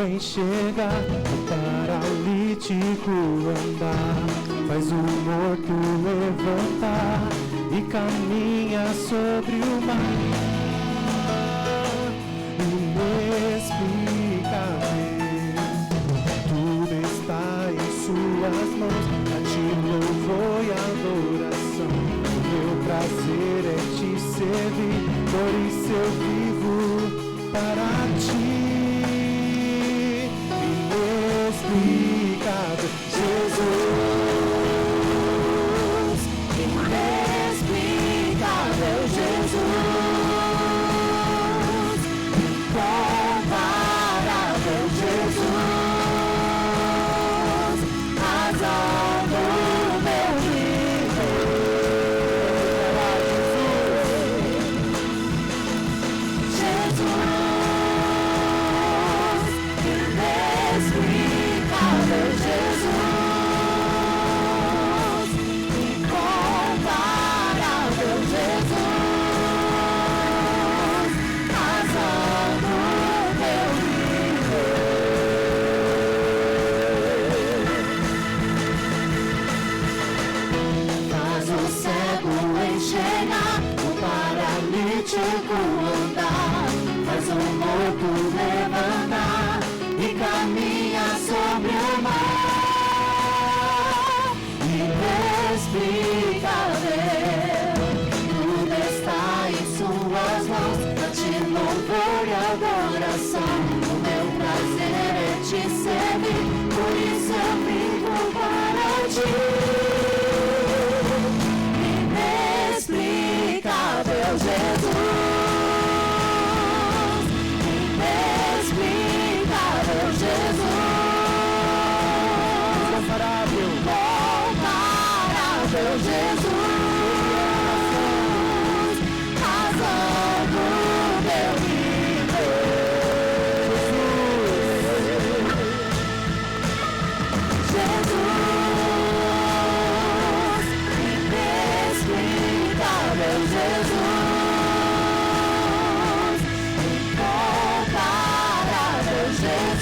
enxergar, o paralítico andar, faz o morto levantar e caminha sobre o mar. Inexplicável, tudo está em suas mãos, a ti louvor e adoração. O meu prazer é te servir, por isso eu vivo para ti. Inexplicável, Jesus. Inexplicável, Jesus. Incomparável, Jesus. Razão do meu viver. Jesus. Inexplicável, Jesus, incomparável, Jesus, razão do meu viver. Faz o cego enxergar, o paralítico andar, faz o morto levantar e caminha sobre o mar. Inexplicável, tudo está em suas mãos, a ti louvor e adoração. O meu prazer é te servir, por isso eu vivo para ti. Inexplicável, Jesus. Inexplicável, Jesus, incomparável, Jesus, razão do meu viver. Jesus, inexplicável, Jesus, incomparável, Jesus.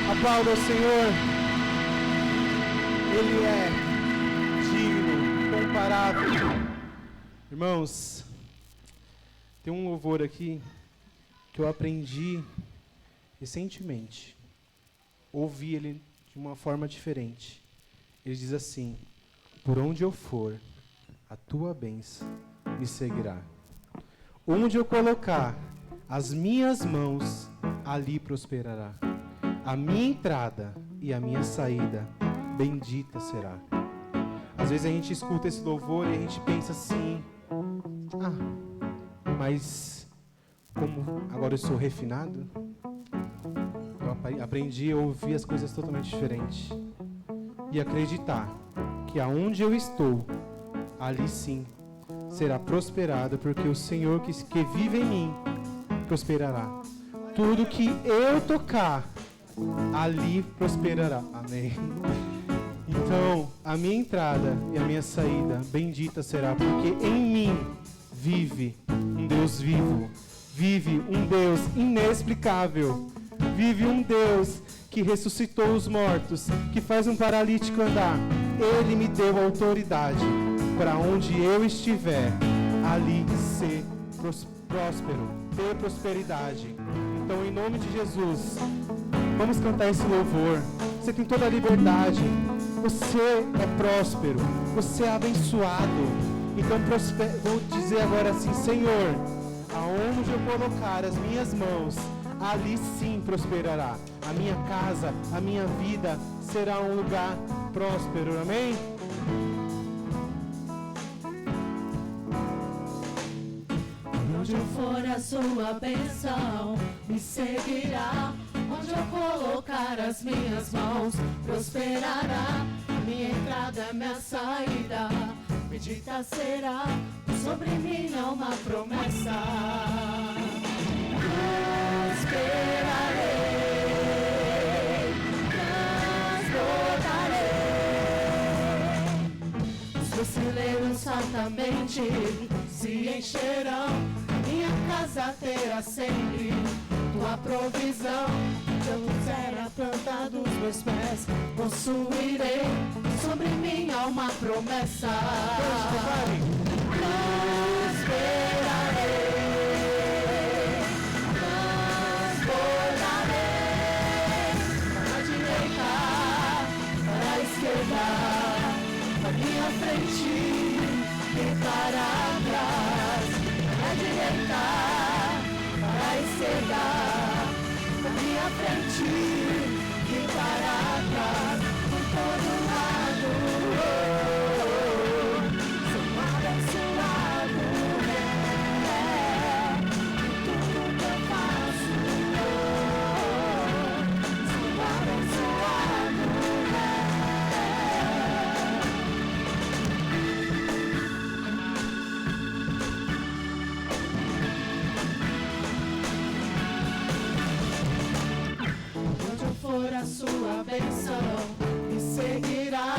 Aplauda ao Senhor. Ele é digno, incomparável. Irmãos, tem um louvor aqui que eu aprendi recentemente. Ouvi ele de uma forma diferente. Ele diz assim: por onde eu for, a tua bênção me seguirá. onde eu colocar as minhas mãos, ali prosperará. A minha entrada e a minha saída, bendita será. Às vezes a gente escuta esse louvor e a gente pensa assim, mas como agora eu sou refinado, eu aprendi a ouvir as coisas totalmente diferentes. E acreditar que aonde eu estou, ali sim será prosperado, porque o Senhor que vive em mim prosperará. Tudo que eu tocar, ali prosperará. Amém. Então, a minha entrada e a minha saída, bendita será, porque em mim vive um Deus vivo, vive um Deus inexplicável, vive um Deus que ressuscitou os mortos, que faz um paralítico andar. Ele me deu autoridade para onde eu estiver, ali ser próspero, ter prosperidade. Então, em nome de Jesus, vamos cantar esse louvor. Você tem toda a liberdade. Você é próspero, você é abençoado. Então vou dizer agora assim: Senhor, aonde eu colocar as minhas mãos, ali sim prosperará. A minha casa, a minha vida será um lugar próspero. Amém? Onde eu for, a sua bênção me seguirá. Onde eu colocar as minhas mãos, prosperará. Minha entrada, minha saída, bendita será. Sobre mim há uma promessa. Prosperarei, transbordarei. Os meus celeiros certamente se encherão. Minha casa terá sempre tua provisão. Se eu puser a planta dos meus pés, possuirei. Sobre mim há uma promessa. Prosperarei, transbordarei. Para a direita, para a esquerda, para a minha frente e para trás. Para a direita, para a esquerda, para a minha frente e para trás. Por todo lado, sou abençoado, tudo que eu faço, sou abençoado, Onde eu for, a sua bênção me seguirá.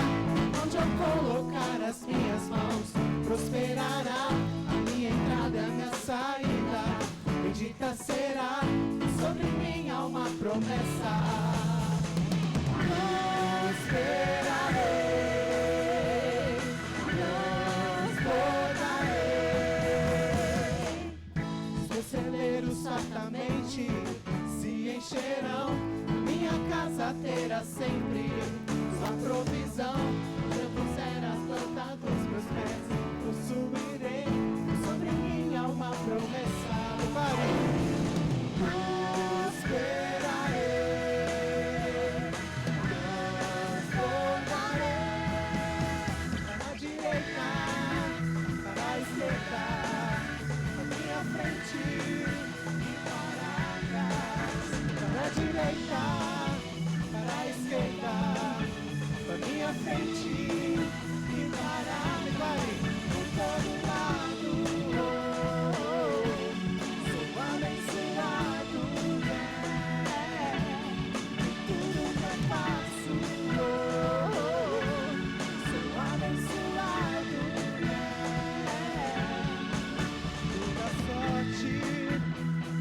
Onde eu colocar as minhas mãos, prosperará. A minha entrada, a minha saída, bendita será. Sobre mim há uma promessa. Prosperarei, transbordarei. Os meus celeiros certamente se encherão. Minha casa terá sempre sua provisão. Se eu puser a planta dos meus pés, possuirei. Sobre mim há uma promessa. Prosperarei, transbordarei. Para a direita, para a esquerda, para a minha frente e para trás. Para a direita, para a esquerda, para minha frente e para trás. Por todo lado, sou abençoado, tudo que eu faço, sou abençoado, toda sorte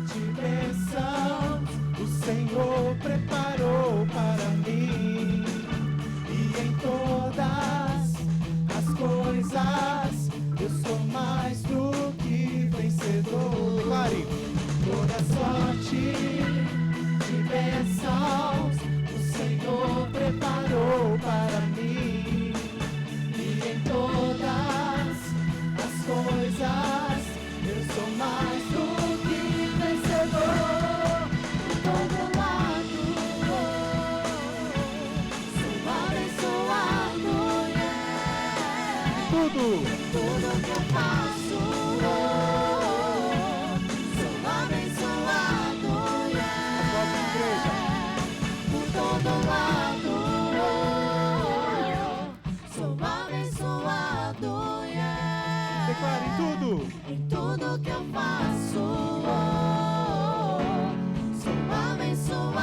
de bênçãos o Senhor preparou para mim, e em toda tudo. Tudo que eu faço, sou abençoado, Aplausos, igreja. por todo lado, sou abençoado, Declare tudo. em tudo que eu faço, sou abençoado,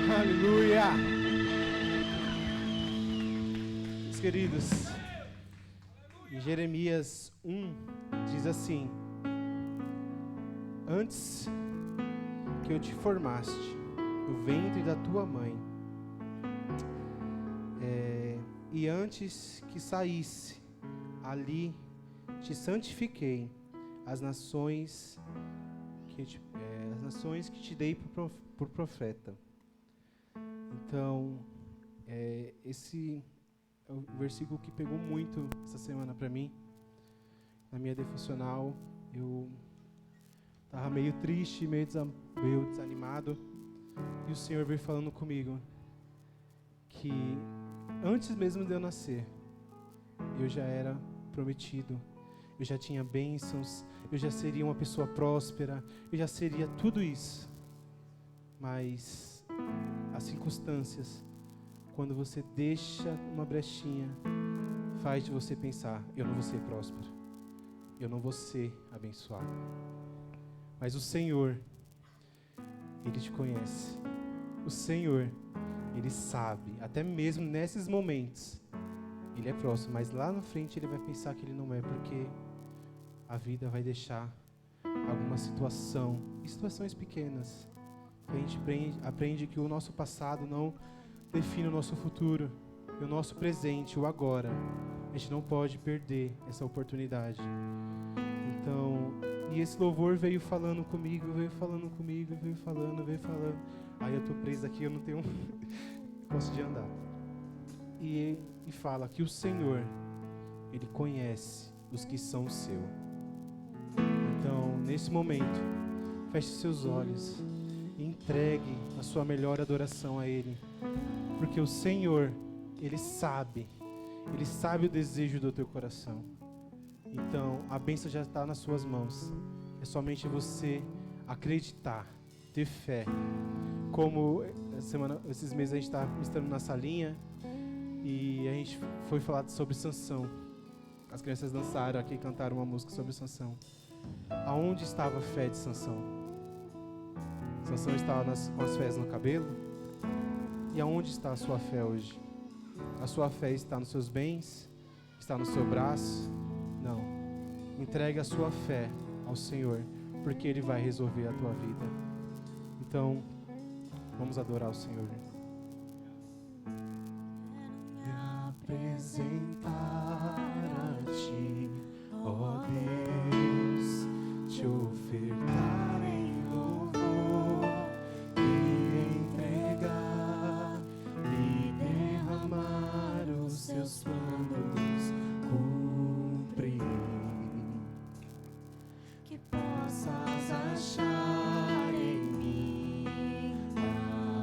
Aleluia! Meus queridos, em Jeremias 1 diz assim: antes que eu te formaste no ventre da tua mãe, e antes que saísse, ali te santifiquei, as nações que te dei por profeta. Então, esse é o versículo que pegou muito essa semana para mim. Na minha devocional, eu estava meio triste, meio desanimado. E o Senhor veio falando comigo que antes mesmo de eu nascer, eu já era prometido. Eu já tinha bênçãos, eu já seria uma pessoa próspera, eu já seria tudo isso. Mas as circunstâncias, quando você deixa uma brechinha, faz de você pensar: eu não vou ser próspero, eu não vou ser abençoado. Mas o Senhor, Ele te conhece. O Senhor, Ele sabe, até mesmo nesses momentos, Ele é próximo, mas lá na frente Ele vai pensar que Ele não é, porque a vida vai deixar alguma situação, e situações pequenas, que a gente aprende que o nosso passado não define o nosso futuro, e o nosso presente, o agora. A gente não pode perder essa oportunidade. Então, e esse louvor veio falando comigo. Aí eu tô preso aqui, eu não tenho posso de andar. E fala que o Senhor, Ele conhece os que são seu. Então, nesse momento, feche seus olhos e entregue a sua melhor adoração a Ele, porque o Senhor, Ele sabe o desejo do teu coração. Então, a bênção já está nas suas mãos, é somente você acreditar, ter fé. Como esses meses a gente está estando na salinha e a gente foi falado sobre Sansão. As crianças dançaram aqui, cantaram uma música sobre Sansão. Aonde estava a fé de Sansão? Sansão estava com as fés no cabelo. E aonde está a sua fé hoje? A sua fé está nos seus bens? Está no seu braço? Não. Entregue a sua fé ao Senhor, porque Ele vai resolver a tua vida. Então, vamos adorar o Senhor. Me apresentar a Ti, ó Deus, te ofertar em louvor e entregar, me derramar os Seus planos, cumprir, que possas achar em mim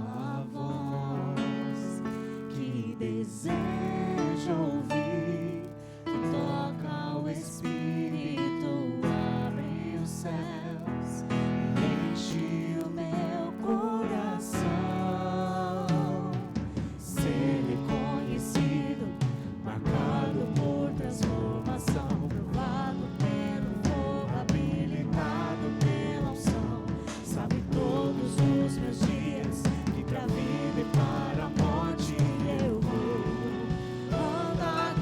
a voz que deseja ouvir, que toca o Espírito, abre os céus, enche o meu coração, ser reconhecido, marcado por transformação, provado pelo fogo, habilitado pela unção, sabe todos os meus dias, que pra vida e para a morte eu vou andar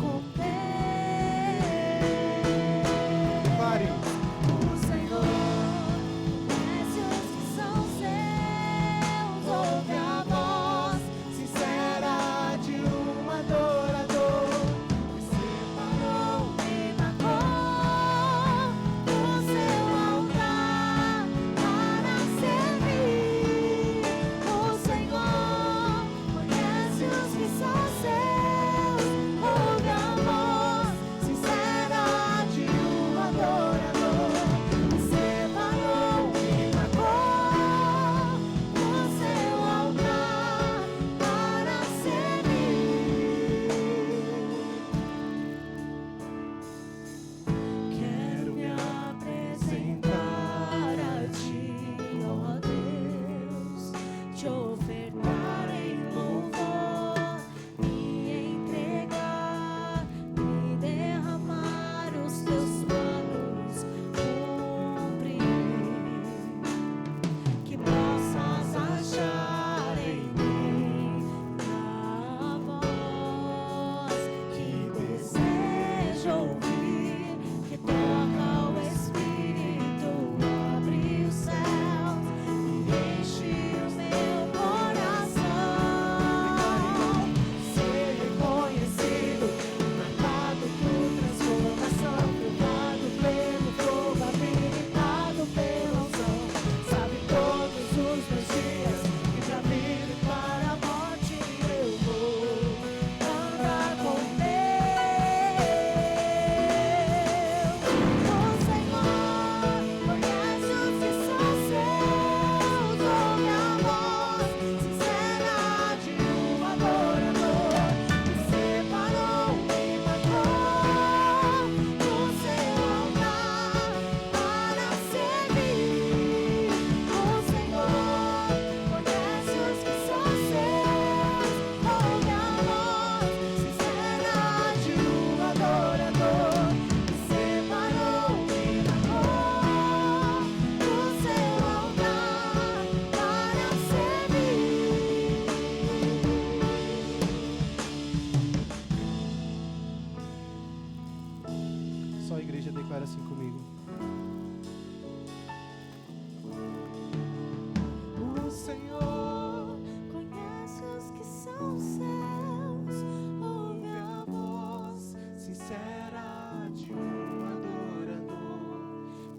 Senhor conhece os que são seus, ouve a voz sincera de um adorador,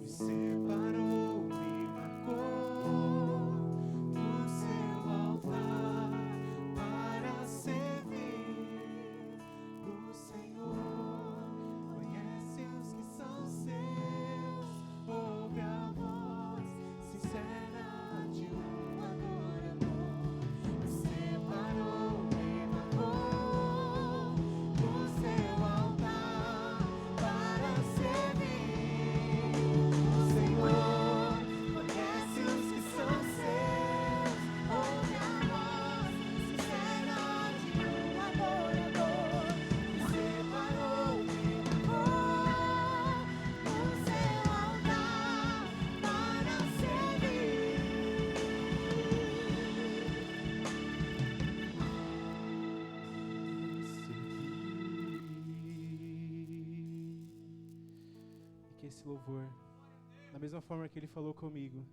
me separou, me marcou no seu altar para servir. O Senhor conhece os que são seus, ouve a voz sincera de um adorador, me separou, me marcou no seu altar para servir. O Senhor conhece os que são seus, ouve a voz sincera de um adorador, me separou, me marcou no seu altar para servir. E que esse louvor, da mesma forma que Ele falou comigo,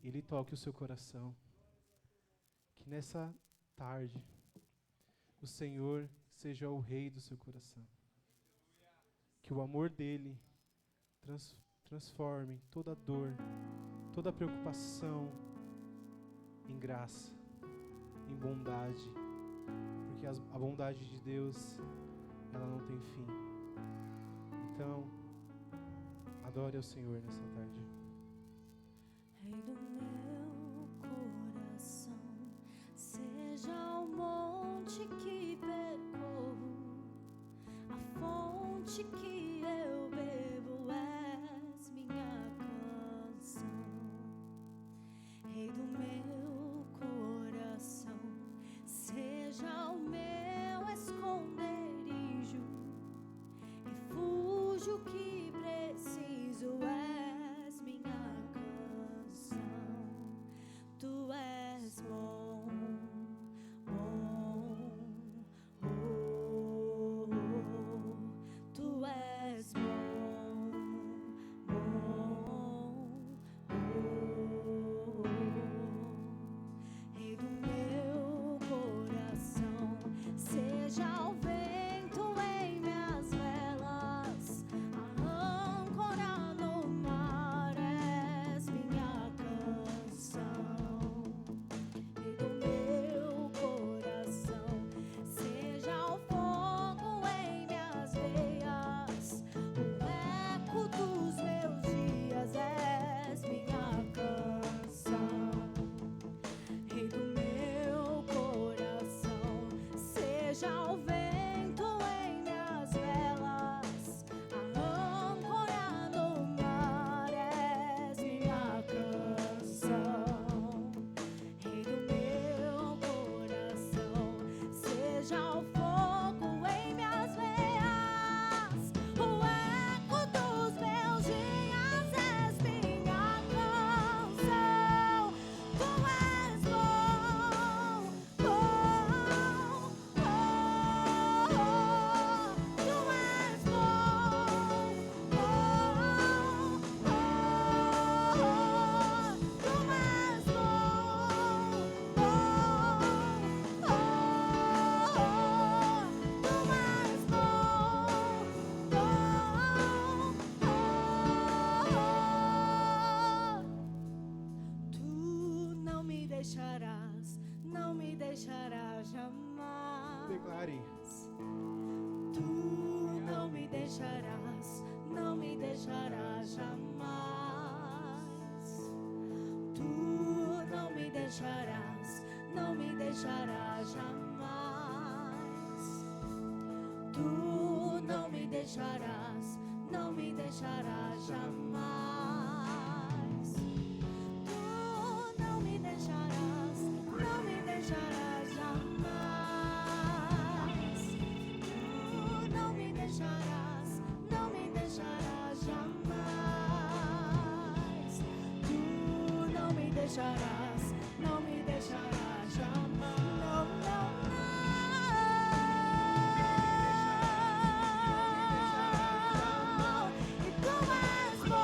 Ele toque o seu coração. Que nessa tarde, o Senhor seja o Rei do seu coração. Que o amor dEle transforme toda dor, toda preocupação em graça, em bondade. Porque a bondade de Deus, ela não tem fim. Então, adore ao Senhor nessa tarde. Rei do meu coração, seja o monte que percorro, a fonte que eu bebo, és minha canção. Rei do meu coração, seja o meu esconderijo, refúgio que preciso, és minha canção. Tu és bom, bom, oh, tu és bom, bom, oh. Rei do meu coração, seja o vento em minhas velas, a âncora no mar, és minha canção. Rei do meu coração, seja o fogo em minhas veias, o eco dos meus dias, és minha canção. Rei do meu coração, seja o vento em minhas velas, a âncora no mar, és minha canção. Rei do meu coração, seja o fogo em minhas veias, o eco dos meus dias, és minha canção. Tu és bom, bom, oh, tu és bom, bom, oh, tu és bom, tu não me deixarás, não me deixarás jamais. Declare. Tu não me deixarás, não me deixarás jamais. Tu não me deixarás, não me deixarás jamais. Tu não me deixarás, não me deixarás jamais. Tu não me deixarás, não me deixarás jamais. Tu não me deixarás, não me deixarás jamais. Tu não me deixarás, não me deixarás jamais. Não, não, não. E tu és bom,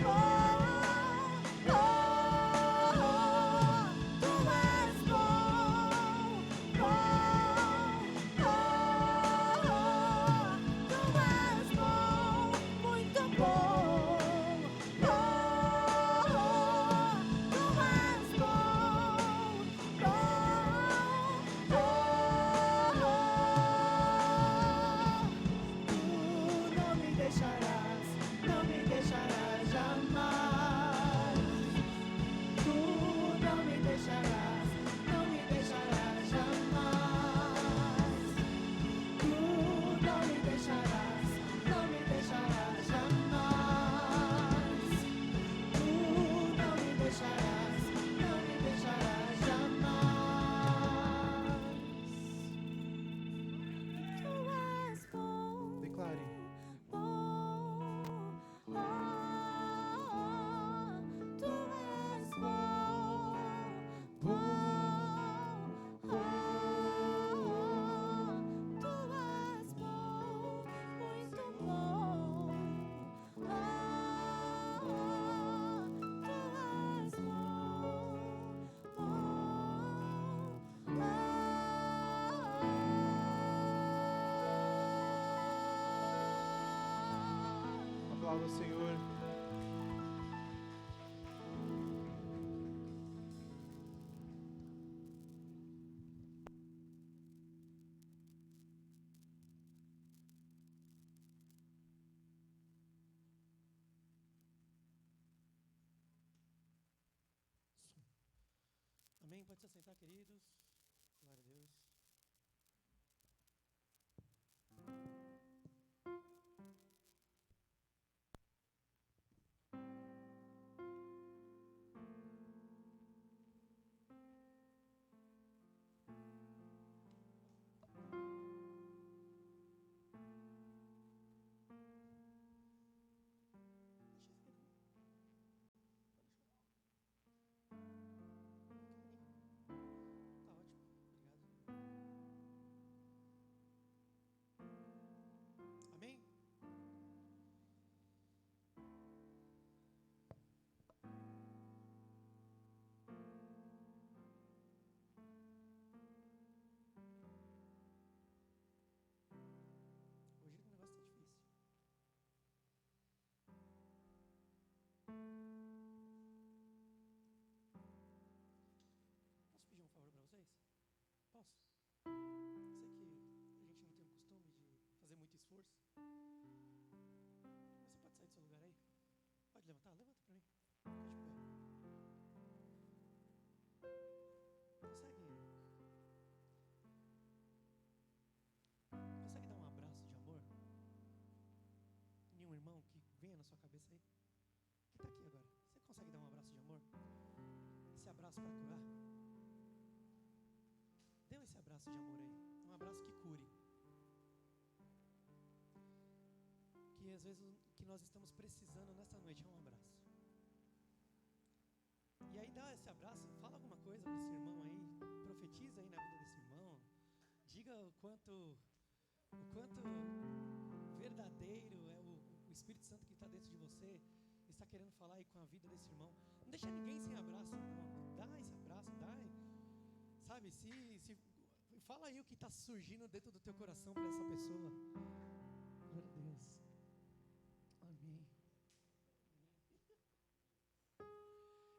oh, oh. Aplauda o Senhor. Amém? Pode se assentar, queridos. Glória a Deus. Deixa isso aqui também. Pode deixar. Tá ótimo. Obrigado. Amém? Hoje o negócio tá difícil. Posso pedir um favor para vocês? Posso? Sei que a gente não tem o costume de fazer muito esforço. Mas você pode sair do seu lugar aí? Pode levantar? Levanta para mim. Fica de pé. Consegue dar um abraço de amor? Nenhum irmão que venha na sua cabeça aí? Que está aqui agora. Você consegue dar um abraço de amor? Esse abraço para curar? Dê esse abraço de amor aí. Um abraço que cure. Que às vezes o que nós estamos precisando nesta noite é um abraço. E aí dá esse abraço, fala alguma coisa para esse irmão aí, profetiza aí na vida desse irmão. Diga o quanto verdadeiro é o Espírito Santo que está dentro de você, está querendo falar aí com a vida desse irmão. Não deixa ninguém sem abraço, não. Dá esse abraço, dá. Sabe, fala aí o que está surgindo dentro do teu coração para essa pessoa. Glória a Deus. Amém.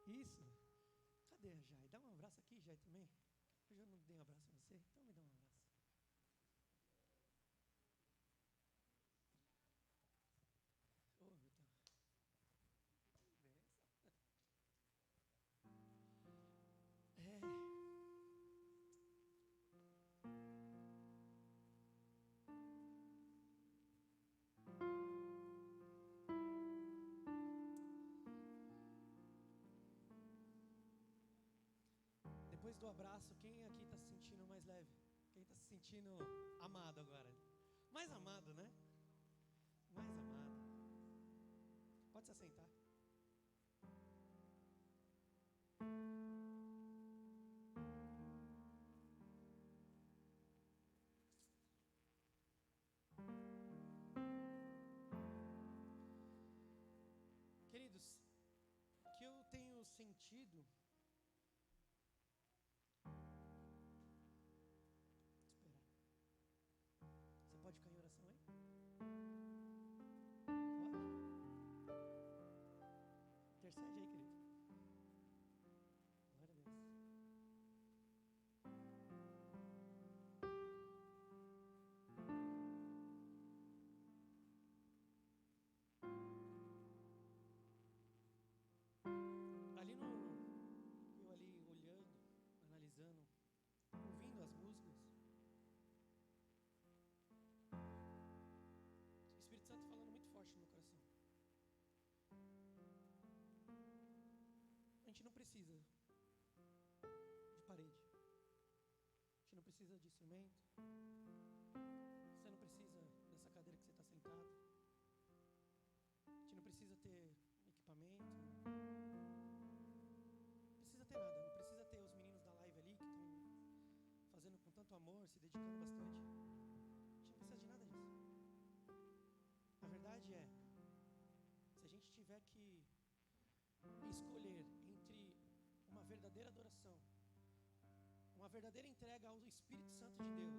Isso. Cadê a Jai? Dá um abraço aqui, Jai, também. Hoje eu não dei um abraço a você, então me dá um abraço. Ô, meu Deus. Benção. Depois do abraço, quem aqui está se sentindo mais leve? Quem está se sentindo amado agora? Mais amado, né? Mais amado. Pode se assentar. Queridos, o que eu tenho sentido... Você pode ficar em oração aí? Pode? Intercede aí, querido. Glória a Deus. Eu ali olhando, analisando, ouvindo as músicas, o Espírito Santo falando muito forte no meu coração. A gente não precisa de parede. A gente não precisa de instrumento. Você não precisa dessa cadeira que você está sentado. A gente não precisa ter equipamento. Não precisa ter nada. Não precisa ter os meninos da live ali que estão fazendo com tanto amor, se dedicando bastante. A gente não precisa de nada disso. A verdade é, se a gente tiver que escolher entre uma verdadeira adoração, uma verdadeira entrega ao Espírito Santo de Deus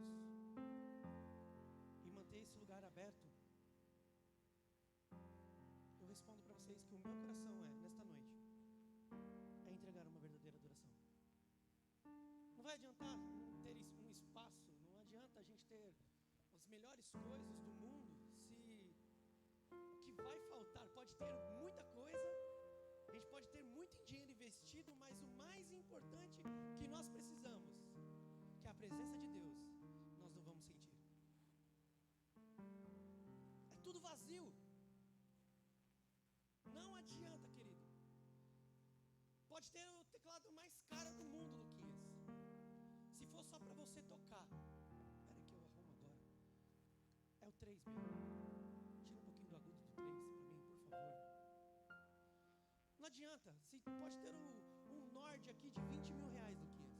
e manter esse lugar aberto, respondo para vocês que o meu coração nesta noite, é entregar uma verdadeira adoração. Não vai adiantar ter um espaço, não adianta a gente ter as melhores coisas do mundo, se o que vai faltar, pode ter muita coisa, a gente pode ter muito dinheiro investido, mas o mais importante que nós precisamos, que é a presença de Deus, nós não vamos sentir. É tudo vazio. Não adianta, querido. Pode ter o teclado mais caro do mundo, Luquinhas. Se for só para você tocar. Espera que eu arrumo agora. É o 3 mesmo. Tira um pouquinho do agudo do 3 para mim, por favor. Não adianta. Pode ter um Nord aqui de 20 mil reais, Luquinhas.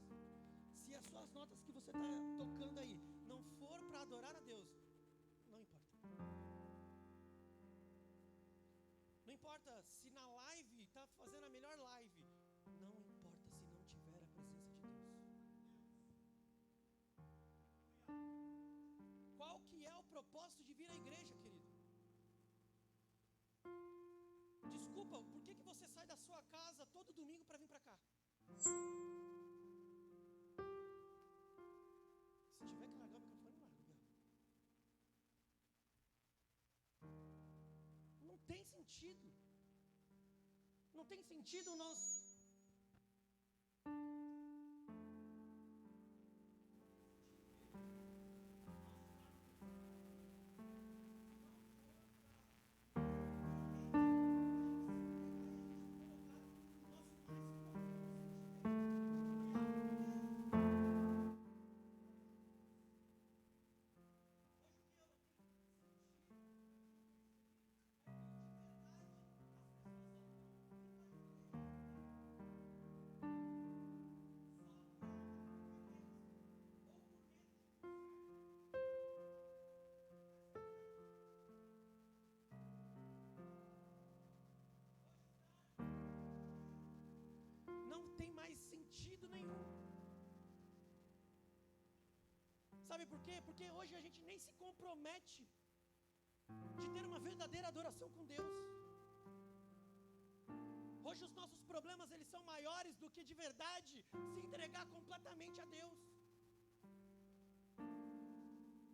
Se as suas notas que você está tocando aí não for para adorar a Deus, não importa. Não importa se na live está fazendo a melhor live. Não importa se não tiver a presença de Deus. Qual que é o propósito de vir à igreja, querido? Desculpa, por que você sai da sua casa todo domingo para vir para cá? Se tiver que largar o microfone, larga. Não tem sentido. Não tem sentido nós... Não tem mais sentido nenhum. Sabe por quê? Porque hoje a gente nem se compromete de ter uma verdadeira adoração com Deus. Hoje os nossos problemas, eles são maiores do que de verdade se entregar completamente a Deus.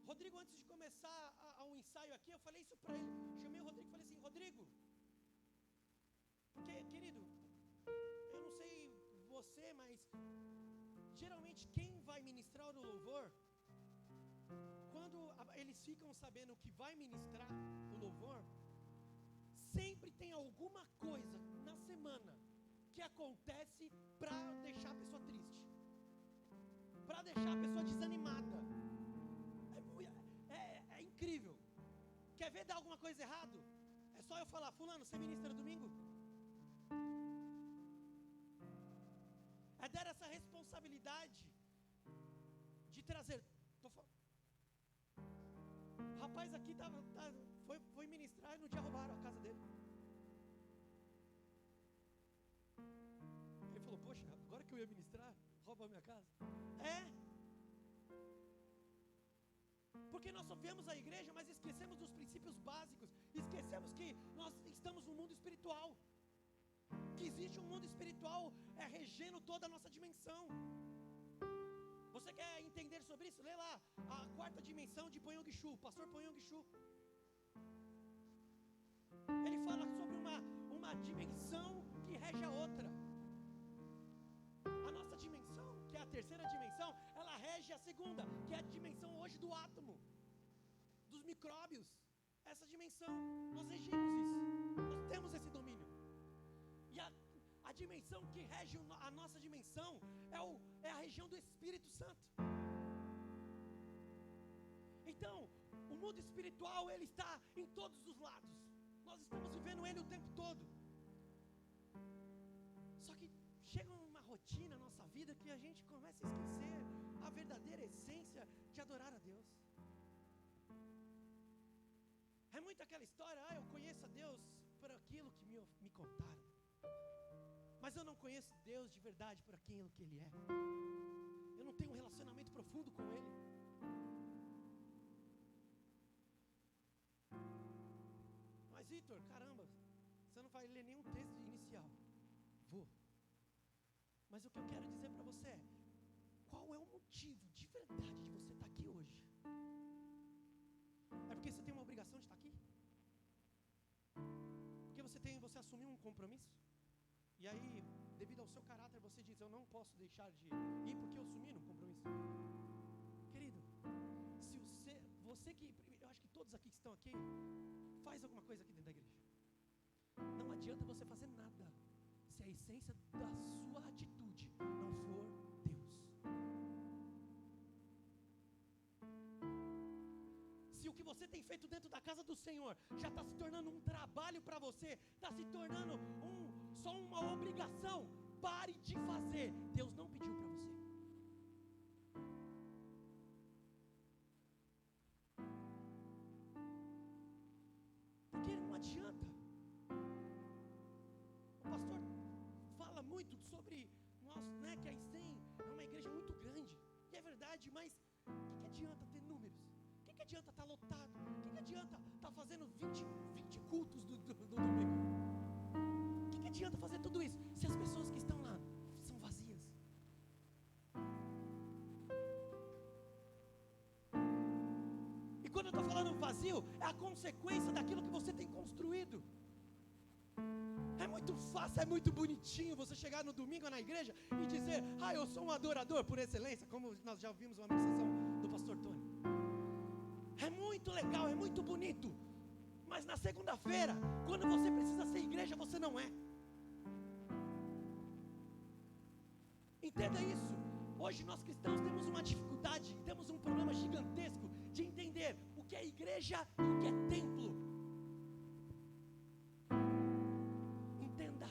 Rodrigo, antes de começar o ensaio aqui, eu falei isso para ele. Chamei o Rodrigo e falei assim: Rodrigo, porque, querido, eu não sei você, mas geralmente quem vai ministrar o louvor, quando eles ficam sabendo que vai ministrar o louvor, sempre tem alguma coisa na semana que acontece para deixar a pessoa triste, para deixar a pessoa desanimada. É incrível. Quer ver dar alguma coisa errado? É só eu falar: fulano, você ministra domingo? É dar essa responsabilidade de trazer. O rapaz aqui foi ministrar e no dia roubaram a casa dele. Ele falou: poxa, agora que eu ia ministrar, rouba a minha casa. Porque nós só viemos à igreja, mas esquecemos dos princípios básicos. Esquecemos que nós estamos no mundo espiritual, que existe um mundo espiritual regendo toda a nossa dimensão. Você quer entender sobre isso? Lê lá a 4ª dimensão de Poyong Shu, o pastor Poyong Shu. Ele fala sobre uma dimensão que rege a outra. A nossa dimensão, que é a 3ª dimensão, ela rege a 2ª, que é a dimensão hoje do átomo, dos micróbios. Essa dimensão, nós regimos isso, nós temos esse domínio. E a dimensão que rege a nossa dimensão é a região do Espírito Santo. Então, o mundo espiritual, ele está em todos os lados. Nós estamos vivendo ele o tempo todo. Só que chega uma rotina na nossa vida que a gente começa a esquecer a verdadeira essência de adorar a Deus. É muito aquela história: eu conheço a Deus por aquilo que me contaram, mas eu não conheço Deus de verdade por aquilo que Ele é. Eu não tenho um relacionamento profundo com Ele. Mas Vitor, caramba, vai ler nenhum texto inicial. Vou. Mas o que eu quero dizer para você é: qual é o motivo de verdade de você estar aqui hoje? É porque você tem uma obrigação de estar aqui? Porque você assumiu um compromisso? E aí, devido ao seu caráter, você diz: eu não posso deixar de ir porque eu assumi um compromisso. Querido, se você que, eu acho que todos aqui que estão aqui, faz alguma coisa aqui dentro da igreja. Não adianta você fazer nada se a essência da sua atitude não for Deus. Se o que você tem feito dentro da casa do Senhor já está se tornando um trabalho para você, está se tornando só uma obrigação, pare de fazer. Deus não pediu para você. Porque não adianta. O pastor fala muito sobre nós, né, que a ICEM é uma igreja muito grande, e é verdade, mas o que adianta ter números? O que adianta estar lotado? O que adianta estar fazendo 20 cultos do domingo? O que adianta fazer tudo isso se as pessoas que estão lá são vazias? E quando eu estou falando vazio, é a consequência daquilo que você tem construído. É muito fácil, é muito bonitinho você chegar no domingo na igreja e dizer: eu sou um adorador por excelência, como nós já ouvimos uma ministração do pastor Tony. É muito legal, é muito bonito. Mas na segunda-feira, quando você precisa ser igreja, você não é. Entenda isso. Hoje nós cristãos temos uma dificuldade, temos um problema gigantesco de entender o que é igreja e o que é templo. Entenda,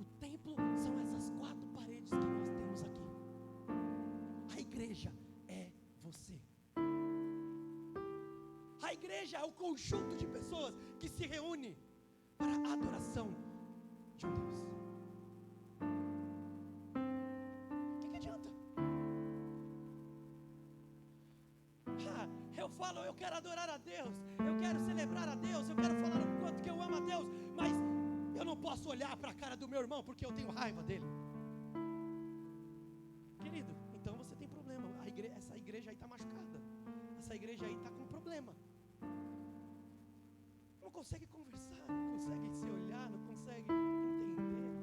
o templo são essas 4 paredes que nós temos aqui. A igreja é você. A igreja é o conjunto de pessoas que se reúne para a adoração de um Deus. O que adianta? Eu falo, eu quero adorar a Deus, eu quero celebrar a Deus, eu quero falar o quanto que eu amo a Deus, mas eu não posso olhar para a cara do meu irmão porque eu tenho raiva dele. Querido, então você tem problema. Essa igreja aí está machucada. Essa igreja aí está com problema. Não consegue conversar, não consegue se olhar, não consegue entender.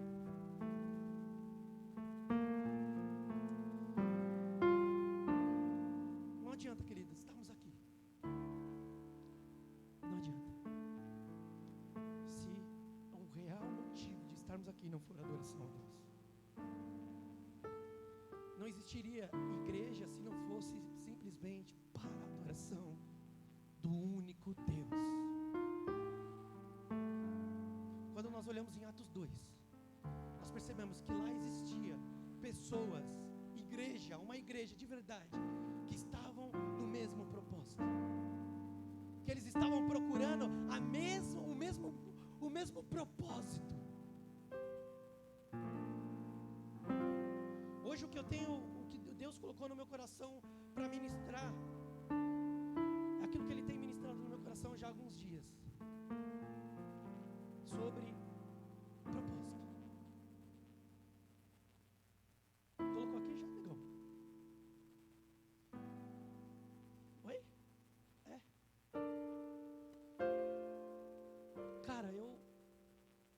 Não adianta, queridos, estamos aqui. Não adianta. Se o real motivo de estarmos aqui não for adoração a Deus, não existiria igreja se não fosse simplesmente para a adoração do único Deus. Quando nós olhamos em Atos 2, nós percebemos que lá existia pessoas, igreja, uma igreja de verdade, que estavam no mesmo propósito, que eles estavam procurando o mesmo propósito. Hoje o que Deus colocou no meu coração para ministrar é aquilo que Ele tem ministrado no meu coração já há alguns dias, sobre propósito. Colocou aqui já, negão? Oi? É. Cara,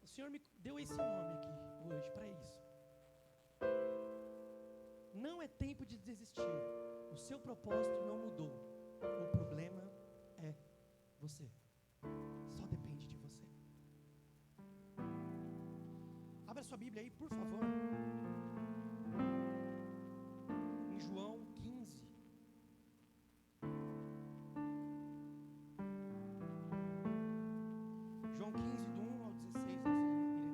o Senhor me deu esse nome aqui hoje para isso. Não é tempo de desistir. O seu propósito não mudou. O problema é você. Só depende de você. Abra sua Bíblia aí, por favor. Em João 15. João 15, do 1 ao 16, nós iremos ler.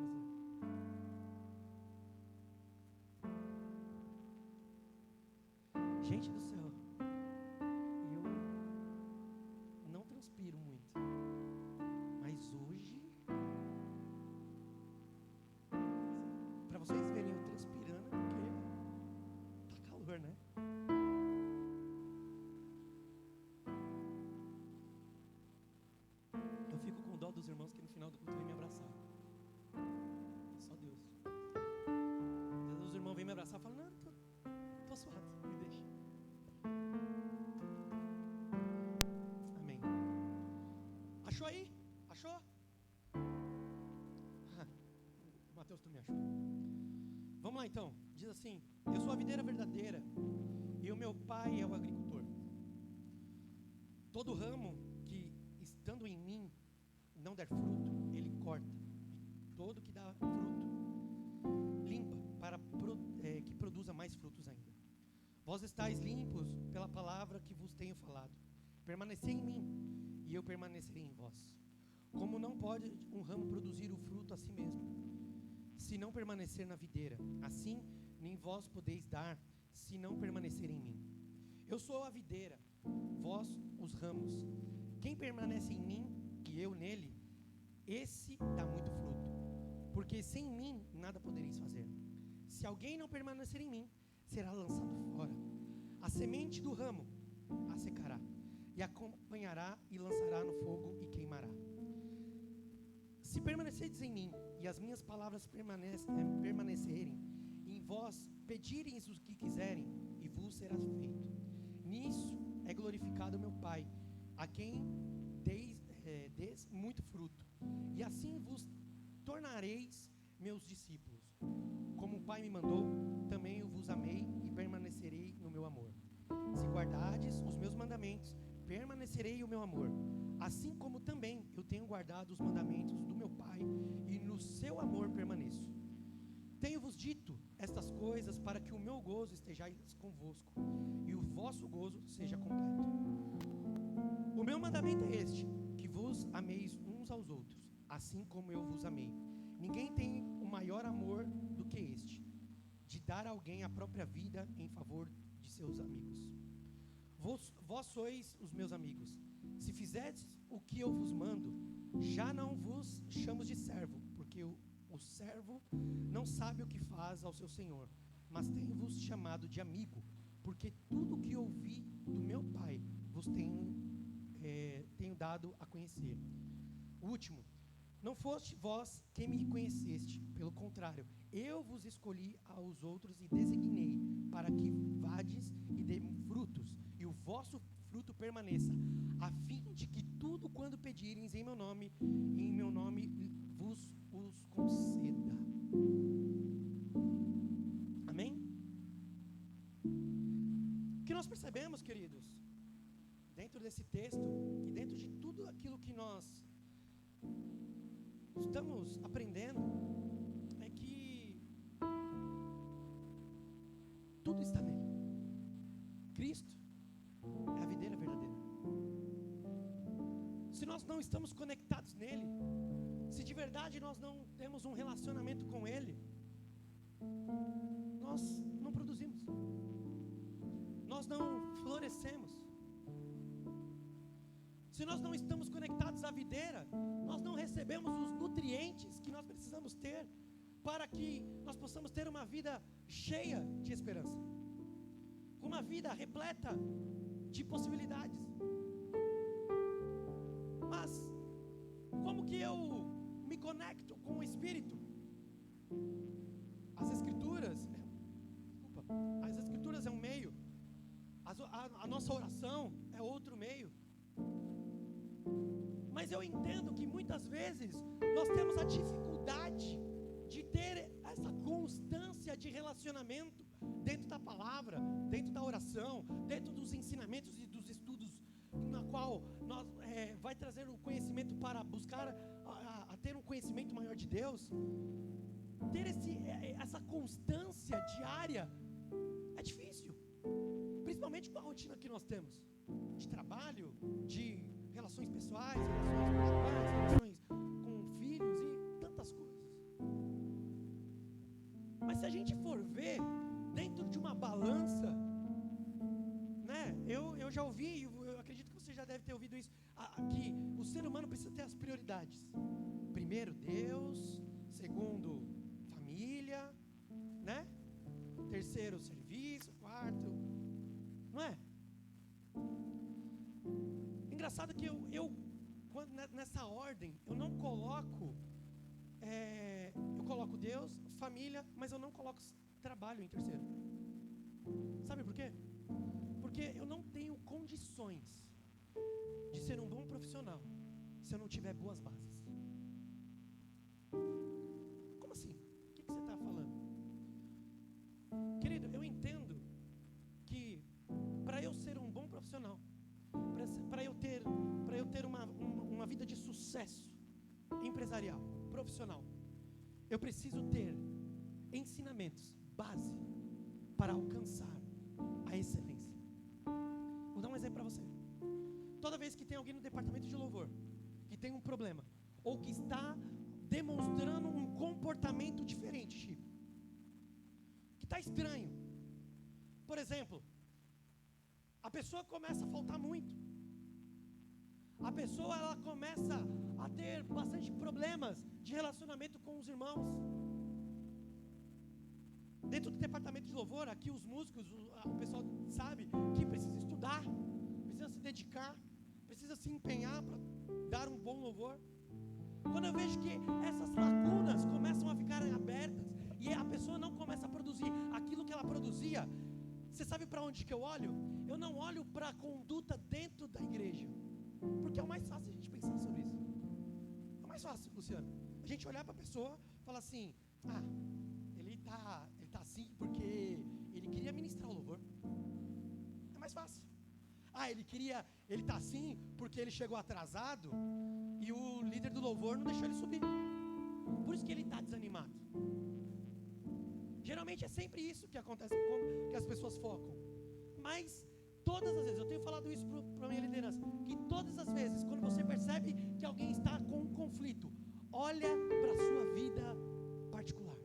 Gente do céu, eu não transpiro muito, mas hoje, para vocês verem eu transpirando, porque tá calor, né? Eu fico com dó dos irmãos que no final do culto vêm me abraçar. Achou aí? Achou? Mateus, tu me achou? Vamos lá então. Diz assim: eu sou a videira verdadeira e o meu pai é o agricultor. Todo ramo que estando em mim não der fruto, ele corta. E todo que dá fruto, limpa para que produza mais frutos ainda. Vós estáis limpos pela palavra que vos tenho falado. Permanecei em mim e eu permanecerei em vós. Como não pode um ramo produzir o fruto a si mesmo, se não permanecer na videira, assim nem vós podeis dar, se não permanecer em mim. Eu sou a videira, vós os ramos. Quem permanece em mim e eu nele, esse dá muito fruto, porque sem mim nada podereis fazer. Se alguém não permanecer em mim, será lançado fora. A semente do ramo a secará, e acompanhará e lançará no fogo e queimará. Se permanecerdes em mim e as minhas palavras permanecerem em vós, pedireis o que quiserem e vos será feito. Nisso é glorificado meu Pai, a quem deis muito fruto, e assim vos tornareis meus discípulos. Como o Pai me mandou, também eu vos amei e permanecerei no meu amor. Se guardardes os meus mandamentos, permanecerei o meu amor, assim como também eu tenho guardado os mandamentos do meu Pai, e no seu amor permaneço. Tenho-vos dito estas coisas para que o meu gozo esteja convosco, e o vosso gozo seja completo. O meu mandamento é este, que vos ameis uns aos outros, assim como eu vos amei. Ninguém tem o maior amor do que este, de dar a alguém a própria vida em favor de seus amigos. Vós sois os meus amigos, se fizerdes o que eu vos mando. Já não vos chamo de servo, porque o servo não sabe o que faz ao seu senhor, mas tenho-vos chamado de amigo, porque tudo o que ouvi do meu Pai vos tenho dado a conhecer. O último, não foste vós quem me conheceste, pelo contrário, eu vos escolhi aos outros e designei para que vades e dê frutos, e o vosso fruto permaneça, a fim de que tudo quando pedirem em meu nome vos os conceda. Amém? O que nós percebemos, queridos, dentro desse texto e dentro de tudo aquilo que nós estamos aprendendo, é que tudo está nele. Cristo é a videira verdadeira. Se nós não estamos conectados nele, se de verdade nós não temos um relacionamento com ele, nós não produzimos, nós não florescemos. Se nós não estamos conectados à videira, nós não recebemos os nutrientes que nós precisamos ter para que nós possamos ter uma vida cheia de esperança, uma vida repleta de possibilidades. Mas como que eu me conecto com o Espírito? As Escrituras é um meio, a nossa oração é outro meio. Mas eu entendo que muitas vezes nós temos a dificuldade de ter essa constância de relacionamento dentro da palavra, dentro da oração, dentro dos ensinamentos e dos estudos, na qual nós vai trazer um conhecimento para buscar a ter um conhecimento maior de Deus. Ter essa constância diária é difícil, principalmente com a rotina que nós temos de trabalho, de relações pessoais, relações conjugais, relações com filhos e tantas coisas. Mas se a gente for ver dentro de uma balança, né? Eu já ouvi, eu acredito que você já deve ter ouvido isso, que o ser humano precisa ter as prioridades. Primeiro Deus, segundo família, né? Terceiro serviço, quarto, não é? Engraçado que eu nessa ordem, eu não coloco, eu coloco Deus, família, mas eu não coloco trabalho em terceiro. Sabe por quê? Porque eu não tenho condições de ser um bom profissional se eu não tiver boas bases. Como assim? O que você está falando? Querido, eu entendo que para eu ser um bom profissional, para eu ter uma vida de sucesso empresarial, profissional, eu preciso ter ensinamentos, base, para alcançar a excelência. Vou dar um exemplo para você. Toda vez que tem alguém no departamento de louvor que tem um problema, ou que está demonstrando um comportamento diferente, Chico, que está estranho. Por exemplo, a pessoa começa a faltar muito. A pessoa ela começa a ter bastante problemas de relacionamento com os irmãos. Dentro do departamento de louvor, aqui os músicos, o pessoal sabe que precisa estudar, precisa se dedicar, precisa se empenhar para dar um bom louvor. Quando eu vejo que essas lacunas começam a ficar abertas e a pessoa não começa a produzir aquilo que ela produzia, você sabe para onde que eu olho? Eu não olho para a conduta dentro da igreja, porque é o mais fácil a gente pensar sobre isso. É o mais fácil, Luciano, a gente olhar para a pessoa e falar assim: ele tá assim porque ele queria ministrar o louvor. É mais fácil. Ele tá assim porque ele chegou atrasado e o líder do louvor não deixou ele subir. Por isso que ele está desanimado. Geralmente é sempre isso que acontece, que as pessoas focam. Mas todas as vezes, eu tenho falado isso para a minha liderança, que todas as vezes, quando você percebe que alguém está com um conflito, olha para a sua vida particular,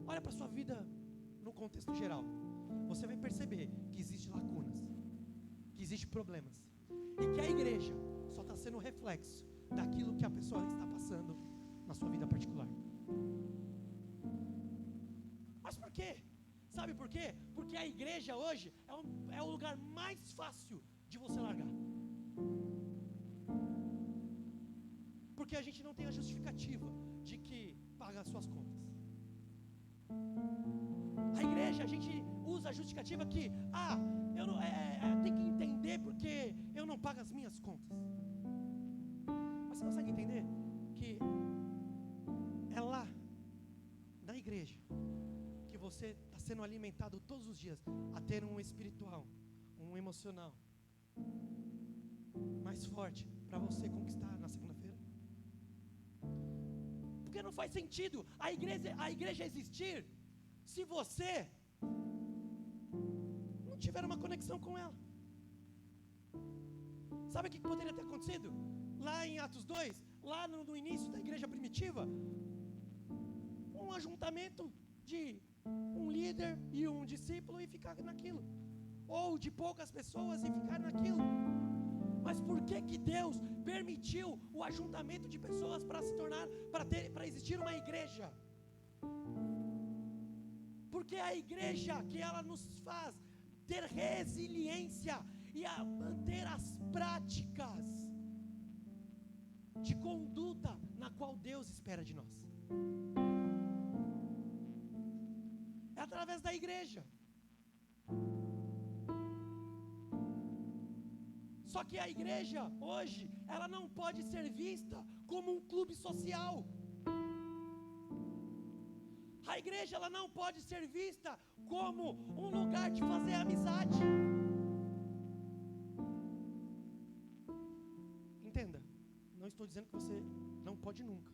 olha para a sua vida no contexto geral. Você vai perceber que existem lacunas, que existem problemas, e que a igreja só está sendo um reflexo daquilo que a pessoa está passando na sua vida particular. Mas por quê? Sabe por quê? Porque a igreja hoje é o lugar mais fácil de você largar. Porque a gente não tem a justificativa de que paga as suas contas. A igreja, a gente usa a justificativa que eu não, tem que entender porque eu não pago as minhas contas. Mas você consegue entender que é lá, na igreja, que você está sendo alimentado todos os dias a ter um espiritual, um emocional mais forte para você conquistar na segunda-feira? Porque não faz sentido a igreja existir se você não tiver uma conexão com ela. Sabe o que poderia ter acontecido? Lá em Atos 2, lá no início da igreja primitiva, um ajuntamento de um líder e um discípulo e ficar naquilo, ou de poucas pessoas e ficar naquilo. Mas por que Deus permitiu o ajuntamento de pessoas para existir uma igreja? Porque a igreja que ela nos faz ter resiliência e a manter as práticas de conduta na qual Deus espera de nós. É através da igreja. Só que a igreja hoje, ela não pode ser vista como um clube social. A igreja, ela não pode ser vista como um lugar de fazer amizade. Entenda, não estou dizendo que você não pode nunca.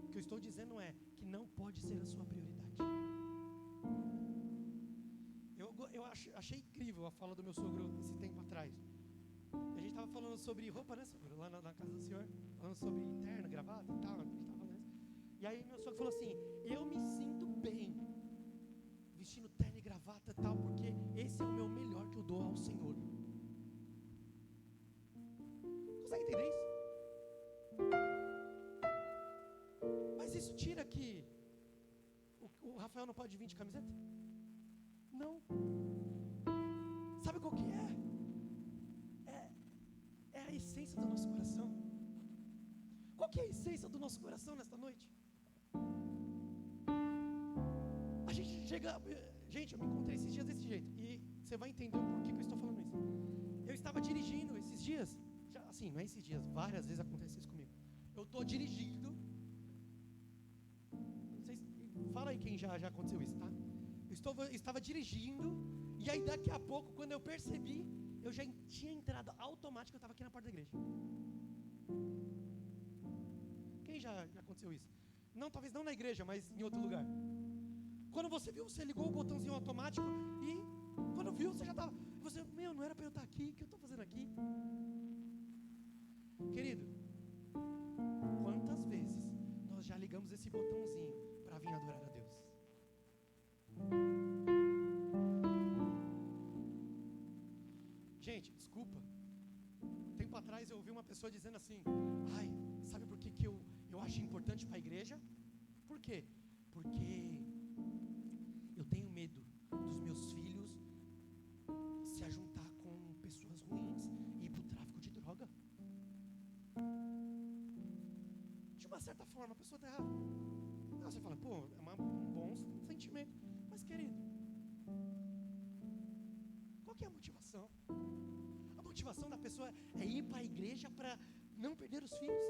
O que eu estou dizendo é que não pode ser a sua prioridade. Eu achei incrível a fala do meu sogro esse tempo atrás. A gente estava falando sobre roupa, né, sogro? Lá na casa do senhor, falando sobre terno, gravata e tal. A gente estava falando isso. E aí meu sogro falou assim: eu me sinto bem vestindo terno e gravata e tal, porque esse é o meu melhor que eu dou ao Senhor. Consegue entender isso? Mas isso tira que o Rafael não pode vir de camiseta? Não. Sabe qual que é? É a essência do nosso coração. Qual que é a essência do nosso coração nesta noite? A gente chega... Gente, eu me encontrei esses dias desse jeito. E você vai entender o porquê que eu estou falando isso. Eu estava dirigindo esses dias. Assim, não é esses dias. Várias vezes acontece isso comigo. Eu estou dirigindo. Vocês, fala aí quem já aconteceu isso, tá? Eu estava dirigindo, e aí daqui a pouco, quando eu percebi, eu já tinha entrado automático, eu estava aqui na porta da igreja. Quem já aconteceu isso? Não, talvez não na igreja, mas em outro lugar. Quando você viu, você ligou o botãozinho automático e quando viu, você já estava. Você, meu, não era para eu estar aqui, o que eu estou fazendo aqui? Querido, quantas vezes nós já ligamos esse botãozinho para vir adorar a Deus? Gente, desculpa. Um tempo atrás eu ouvi uma pessoa dizendo assim: ai, sabe por que eu acho importante para a igreja? Por quê? Porque eu tenho medo dos meus filhos se ajuntar com pessoas ruins e ir para o tráfico de droga. De uma certa forma, a pessoa está errada. Não, você fala, pô, é um bom sentimento. Mas, querido, qual que é a motivação? A motivação da pessoa é ir para a igreja para não perder os filhos.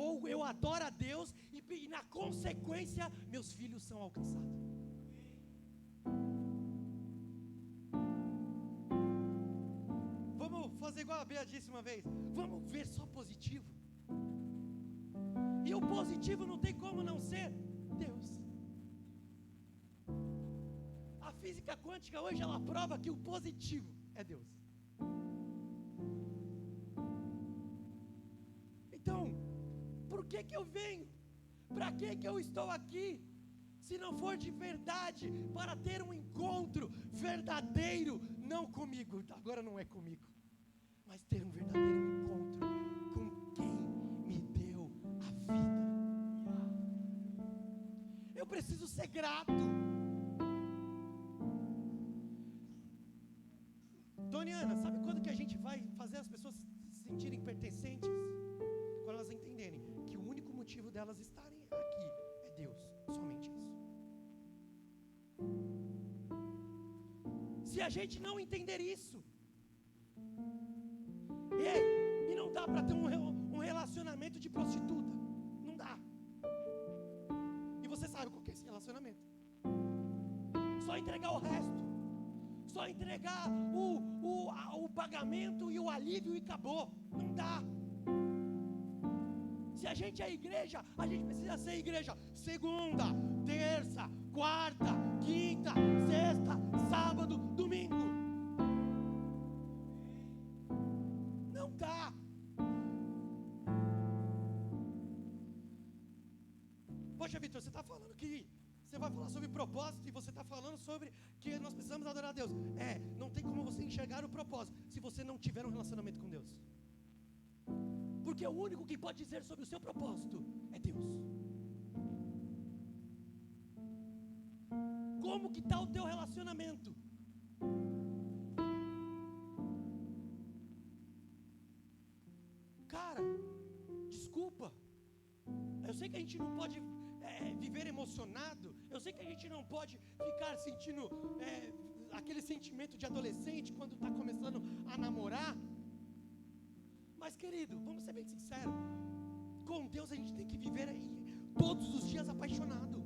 Ou eu adoro a Deus e na consequência meus filhos são alcançados. Vamos fazer igual a Bea disse uma vez. Vamos ver só positivo. E o positivo não tem como não ser Deus. A física quântica hoje ela prova que o positivo é Deus. Então, por que eu venho? Para que eu estou aqui? Se não for de verdade, para ter um encontro verdadeiro, não comigo, agora não é comigo, mas ter um verdadeiro encontro com quem me deu a vida. Eu preciso ser grato. Doniana, sabe quando que a gente vai fazer as pessoas se sentirem pertencentes? Quando elas entenderem que o único motivo delas estarem aqui é Deus, somente isso. Se a gente não entender isso, e não dá para ter um relacionamento de prostituta, não dá. E você sabe qual que é esse relacionamento? Só entregar o resto, só entregar o pagamento e o alívio e acabou, não dá. Se a gente é igreja, a gente precisa ser igreja segunda, terça, quarta, quinta, sexta, sábado, domingo. Não dá. Poxa, Vitor, você está falando que você vai falar sobre propósito e você está falando sobre que nós precisamos adorar a Deus. Não tem como você enxergar o propósito se você não tiver um relacionamento com Deus. Porque o único que pode dizer sobre o seu propósito é Deus. Como que está o teu relacionamento? Cara, desculpa. Eu sei que a gente não pode viver emocionado. Eu sei que a gente não pode ficar sentindo aquele sentimento de adolescente quando está começando a namorar. Mas, querido, vamos ser bem sinceros. Com Deus a gente tem que viver aí todos os dias apaixonado.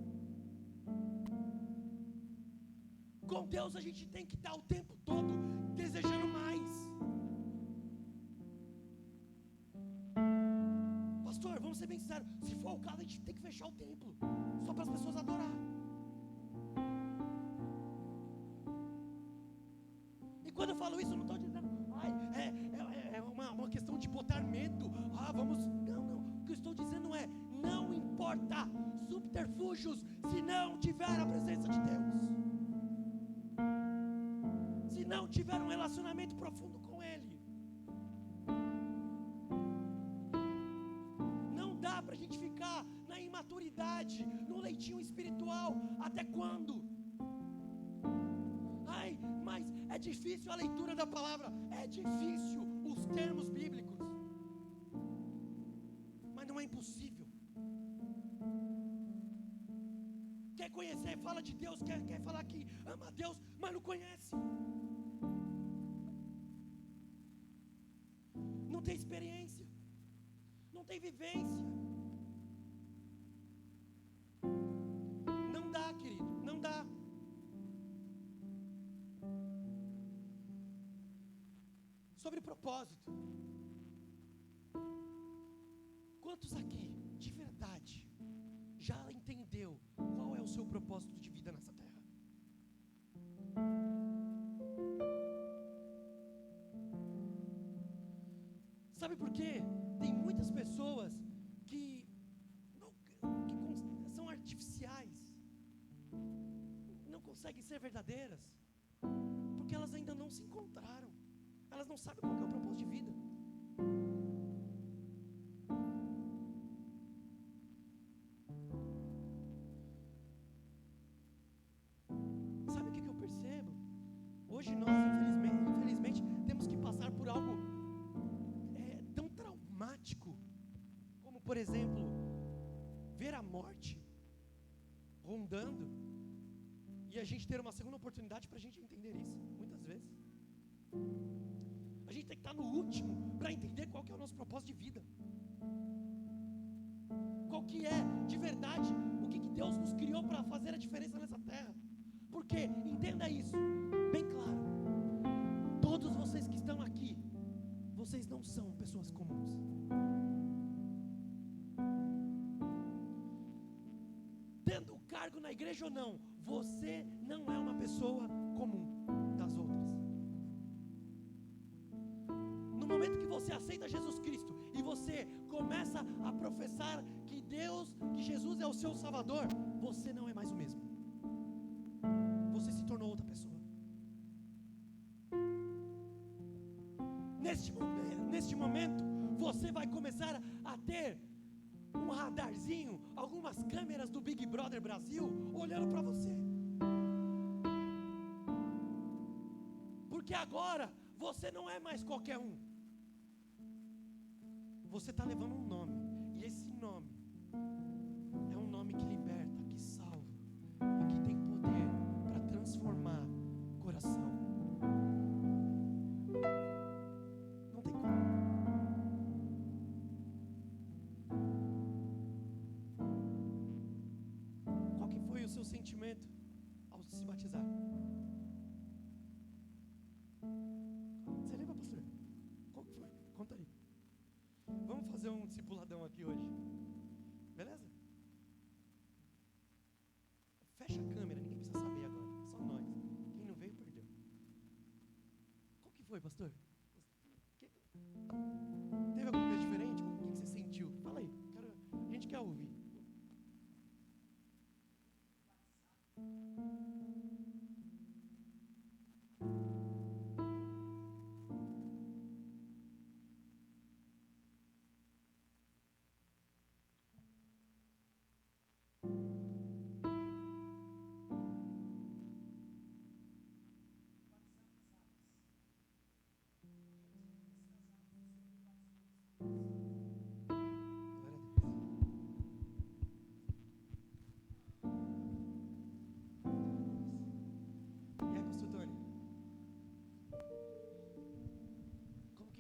Com Deus a gente tem que estar o tempo todo desejando mais. Pastor, vamos ser bem sinceros. Se for o caso, a gente tem que fechar o templo só para as pessoas adorar. E quando eu falo isso, eu não estou dizendo uma questão de botar medo. Vamos. Não. O que eu estou dizendo é: não importa subterfúgios se não tiver a presença de Deus. Se não tiver um relacionamento profundo com Ele. Não dá para a gente ficar na imaturidade, no leitinho espiritual. Até quando? Mas é difícil a leitura da palavra. É difícil os termos bíblicos. Mas não é impossível. Quer conhecer, fala de Deus. Quer falar que ama a Deus, mas não conhece. Não tem experiência tem vivência. Não dá, querido, não dá. Sobre propósito. Quantos aqui, de verdade, já entendeu qual é o seu propósito de vida nessa terra? Sabe por quê? Tem muitas pessoas que são artificiais, não conseguem ser verdadeiras, porque elas ainda não se encontraram, elas não sabem qual é o propósito de vida. Sabe o que eu percebo? Hoje nós, infelizmente, temos que passar por algo tão traumático, como, por exemplo, ver a morte rondando, e a gente ter uma segunda oportunidade para a gente entender isso, muitas vezes. A gente tem que estar no último para entender qual que é o nosso propósito de vida. Qual que é, de verdade, o que Deus nos criou para fazer a diferença nessa terra. Porque, entenda isso, bem claro, todos vocês que estão aqui, vocês não são pessoas comuns. Tendo cargo na igreja ou não, você não é uma pessoa comum das outras. No momento que você aceita Jesus Cristo e você começa a professar que Jesus é o seu Salvador, você não é mais o mesmo. Você se tornou outra pessoa. Neste momento, você vai começar a ter um radarzinho, algumas câmeras do Big Brother Brasil olhando para você. Porque agora você não é mais qualquer um. Você está levando um nome, e esse nome é um nome que liberta, que salva e que tem poder para transformar coração. Não tem como. Qual que foi o seu sentimento ao se batizar? Você lembra, pastor? Qual que foi? Conta aí. Vamos fazer um discipuladão aqui hoje. Beleza? Fecha a câmera, ninguém precisa saber agora. Só nós. Quem não veio, perdeu. Qual que foi, pastor? Teve alguma coisa diferente? O que você sentiu? Fala aí. A gente quer ouvir.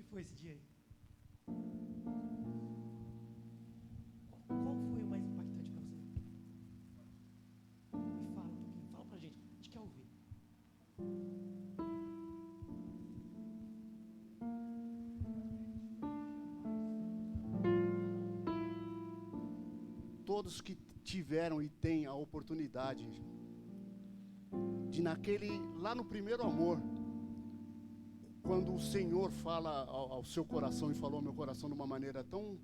Foi esse dia aí? Qual foi o mais impactante para você? Me fala um pouquinho, fala pra gente, a gente quer ouvir. Todos que tiveram e têm a oportunidade de lá no primeiro amor, quando o Senhor fala ao seu coração e falou ao meu coração de uma maneira tão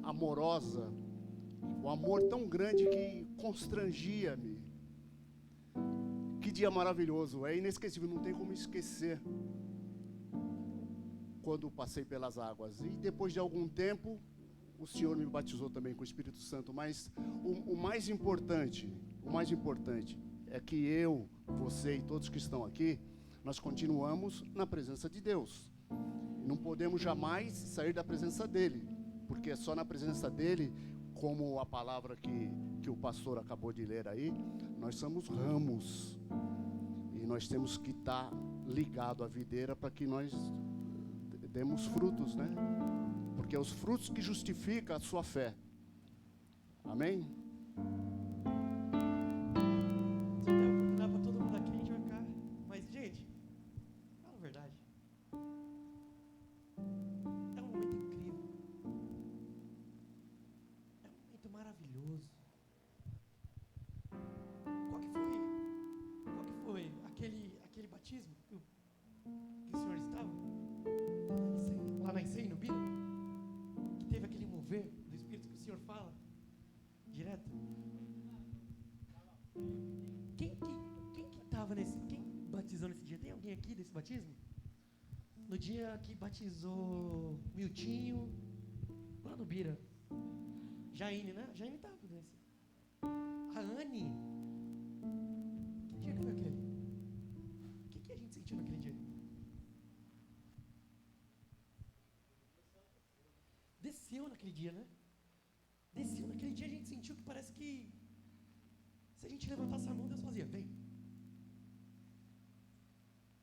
amorosa, um amor tão grande que constrangia-me. Que dia maravilhoso, é inesquecível, não tem como esquecer. Quando passei pelas águas, e depois de algum tempo, o Senhor me batizou também com o Espírito Santo, mas o mais importante é que eu, você e todos que estão aqui, nós continuamos na presença de Deus. Não podemos jamais sair da presença dEle, porque é só na presença dEle, como a palavra que o pastor acabou de ler aí, nós somos ramos, e nós temos que estar ligado à videira para que nós demos frutos, né? porque é os frutos que justificam a sua fé. Amém? Se eu der oportunidade para todo mundo aqui, a gente vai ficar. Mas, gente, fala a verdade. É um momento incrível. É um momento maravilhoso. Qual que foi aquele batismo que o senhor estava? Lá na Ensei, no Bira? Que teve aquele mover do Espírito que o senhor fala? Direto? Quem estava nesse... Quem batizou nesse dia? Tem alguém aqui desse batismo? No dia que batizou Miltinho, lá no Bira. Jaine, né? Jaine estava nesse. A Anne. Que dia que foi aquele? O que a gente sentiu naquele dia? Desceu naquele dia, né? Desceu naquele dia, a gente sentiu que parece que se a gente levantasse a mão, Deus fazia, vem.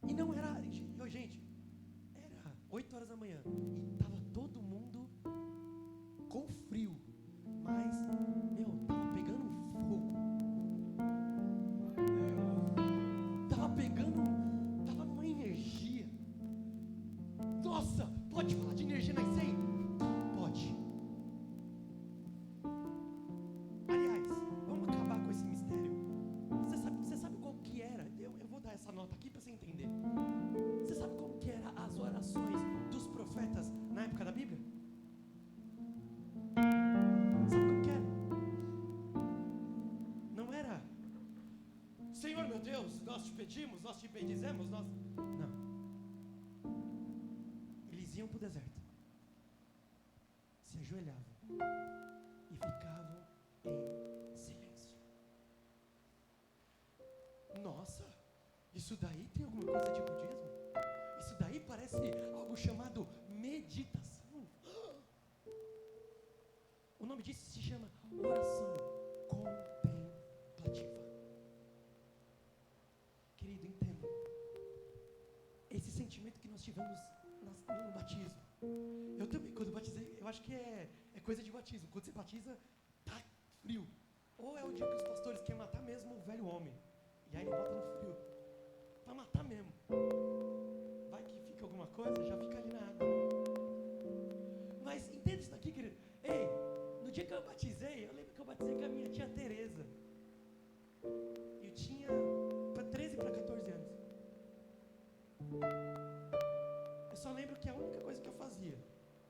E não era, gente, era 8 horas da manhã e estava todo mundo com frio, mas, tava pegando fogo. Tava numa energia. Nossa, pode falar de energia na Ensei? Pode. Aliás, vamos acabar com esse mistério. Você sabe qual que era? Eu vou dar essa nota aqui para você entender. Você sabe como que eram as orações dos profetas na época da Bíblia? Sabe como que era? Não era Senhor meu Deus, nós te pedimos, nós te bendizemos, nós... Não. Eles iam para o deserto, se ajoelhavam e ficavam em silêncio. Nossa, isso daí tem alguma coisa de budismo? Isso daí parece algo chamado meditação. O nome disso se chama oração contemplativa. Querido, entenda. Esse sentimento que nós tivemos no batismo. Eu também, quando batizei, eu acho que é coisa de batismo. Quando você batiza, tá frio. Ou é o dia que os pastores querem matar mesmo o velho homem. E aí ele bota no frio. Pra matar mesmo. Vai que fica alguma coisa, já fica ali na água. Mas entenda isso daqui, querido. Ei, no dia que eu batizei, eu lembro que eu batizei com a minha tia Tereza. Eu tinha 13 para 14 anos. Eu só lembro que a única coisa que eu fazia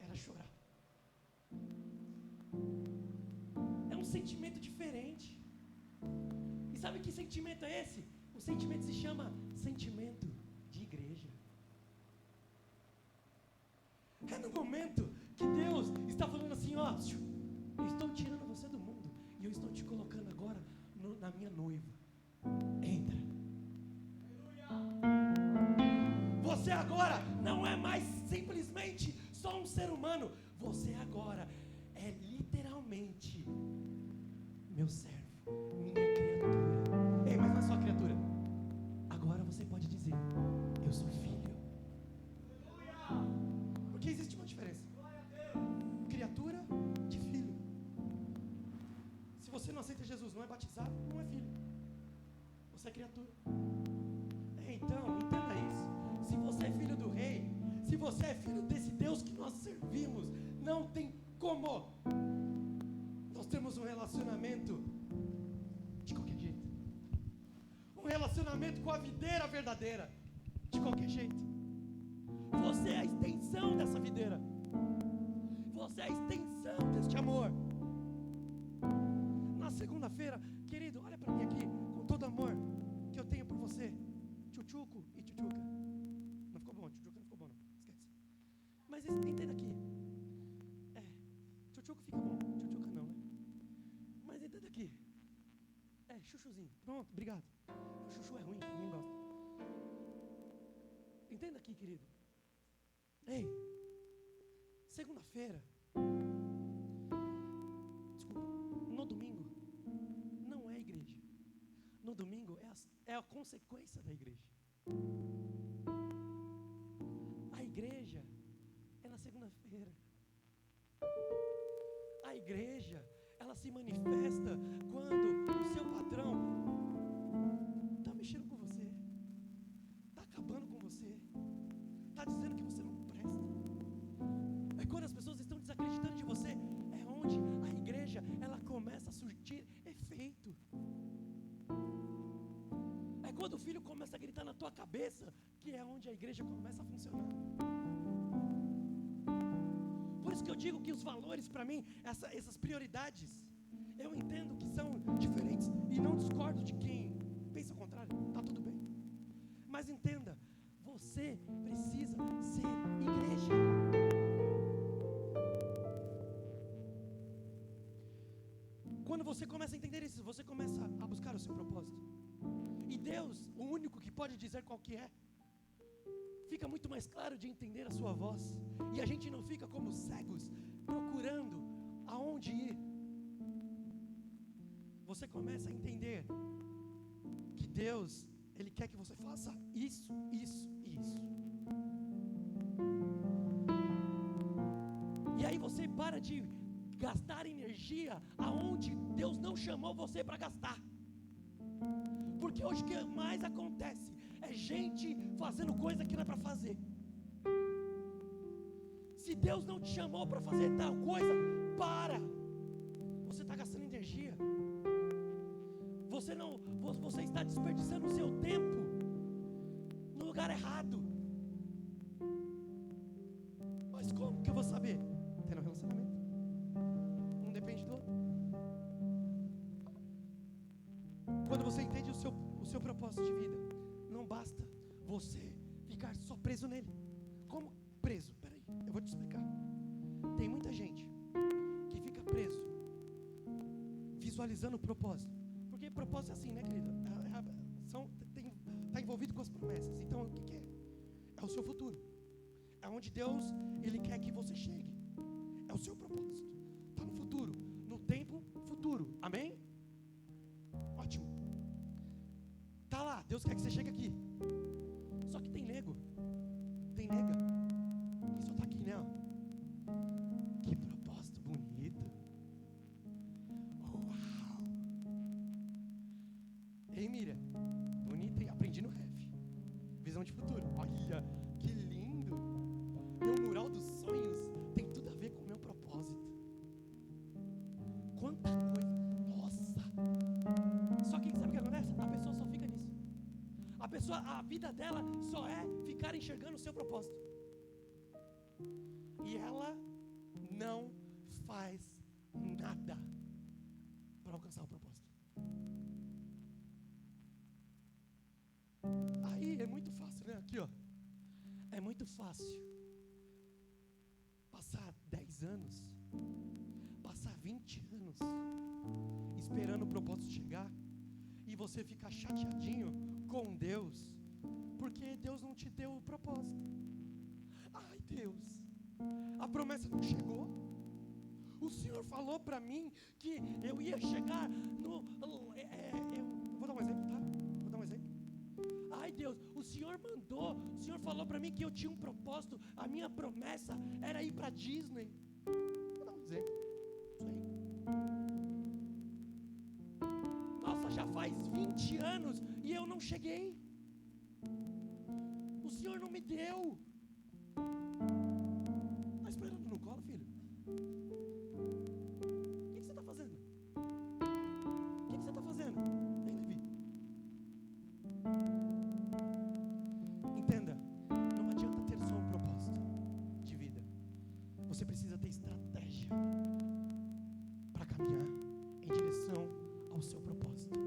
era chorar. É um sentimento diferente. E sabe que sentimento é esse? O sentimento se chama sentimento de igreja. É no momento que Deus está falando assim, ó, eu estou tirando você do mundo e eu estou te colocando agora na minha noiva. Entra. Você agora não é mais simplesmente só um ser humano. Você agora é literalmente meu servo, minha criatura. Ei, mas não é só criatura. Agora você pode dizer, eu sou filho. Porque existe uma diferença. Criatura de filho. Se você não aceita Jesus, não é batizado, não é filho. Você é criatura. Então, entenda isso. Se você é filho do rei, se você é filho desse Deus que nós servimos, não tem como nós temos um relacionamento de qualquer jeito. Um relacionamento com a videira verdadeira, de qualquer jeito. Você é a extensão dessa videira. Você é a extensão deste amor. Na segunda-feira, querido, olha para mim aqui, com todo amor que eu tenho por você, tchutchuco e tchutchuca. Não ficou bom, tchutchuca não ficou bom, não. Esquece. Mas entenda aqui. Tchutchuco fica bom, tchutchuca não, né? Mas entenda aqui. Chuchuzinho. Pronto, obrigado. Chuchu é ruim, ninguém gosta. Entenda aqui, querido. Ei, segunda-feira, desculpa, no domingo, não é a igreja. No domingo é a consequência da igreja. A igreja é na segunda-feira. A igreja, ela se manifesta quando o seu patrão está mexendo com você, está acabando com você, está dizendo que você não presta. É quando as pessoas estão desacreditando de você, é onde a igreja, ela começa a surtir efeito. É quando o filho começa a gritar na tua cabeça, que é onde a igreja começa a funcionar. Por isso que eu digo que os valores para mim, essas prioridades, eu entendo que são diferentes e não discordo de quem pensa o contrário, tá tudo bem. Mas entenda, você precisa ser igreja. Quando você começa a entender isso, você começa a buscar o seu propósito. E Deus, o único que pode dizer qual que é, fica muito mais claro de entender a sua voz. E a gente não fica como cegos, procurando aonde ir. Você começa a entender que Deus, Ele quer que você faça isso, isso e isso. E aí você para de gastar energia aonde Deus não chamou você para gastar. Porque hoje o que mais acontece é gente fazendo coisa que não é para fazer. Se Deus não te chamou para fazer tal coisa, para. Você está gastando energia. Você está desperdiçando o seu tempo no lugar errado. Mas como que eu vou saber? Tendo um relacionamento. Um depende do outro. Quando você entende o seu propósito de vida, não basta você ficar só preso nele. Como preso? Peraí, eu vou te explicar. Tem muita gente que fica preso visualizando o propósito. Porque propósito é assim, né, querido? Está envolvido com as promessas. Então, o que é? É o seu futuro. É onde Deus, Ele quer que você chegue. É o seu propósito. Está no futuro. No tempo futuro. Amém? Ótimo. Está lá. Deus quer que você chegue aqui. Só que tem nego. Tem nega. Que só está aqui, né? Que propósito bonito. Uau. Ei, Miriam. Bonito, hein? Aprendi no ref. Visão de futuro. Olha, que lindo. Meu mural dos sonhos tem tudo a ver com o meu propósito. Quanta coisa. Nossa. Só que sabe o que acontece? A pessoa só fica nisso. A vida dela só é ficar enxergando o seu propósito. E ela não faz nada para alcançar o propósito. Aí é muito fácil, né? Aqui, ó. É muito fácil passar 10 anos, passar 20 anos, esperando o propósito chegar, e você ficar chateadinho com Deus, porque Deus não te deu o propósito. Ai, Deus, a promessa não chegou. O Senhor falou para mim que eu ia chegar no... vou dar um exemplo, tá? Vou dar um exemplo. Ai, Deus, o Senhor mandou, o Senhor falou para mim que eu tinha um propósito, a minha promessa era ir para Disney. Vou dar um exemplo. Isso aí. Nossa, já faz 20 anos e eu não cheguei. O Senhor não me deu. Está esperando no colo, filho? O que você está fazendo? O que você está fazendo? Hein, Levi? Entenda, não adianta ter só um propósito de vida. Você precisa ter estratégia para caminhar em direção ao seu propósito.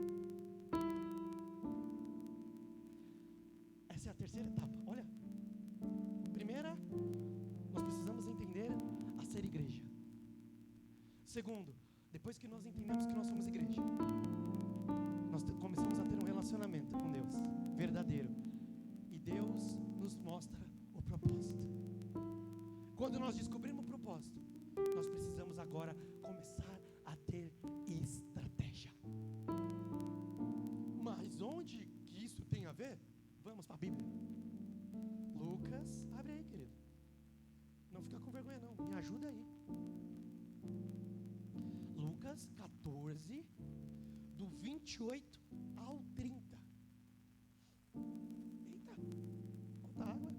Essa é a terceira etapa. Olha, primeira, nós precisamos entender a ser igreja. Segundo, depois que nós entendemos que nós somos igreja, nós começamos a ter um relacionamento com Deus verdadeiro. E Deus nos mostra o propósito. Quando nós descobrimos o propósito, nós precisamos agora começar a ter estratégia. Mas onde que isso tem a ver? Vamos para a Bíblia. Lucas, abre aí, querido. Não fica com vergonha não, me ajuda aí. Lucas 14, do 28 ao 30. Eita, falta água.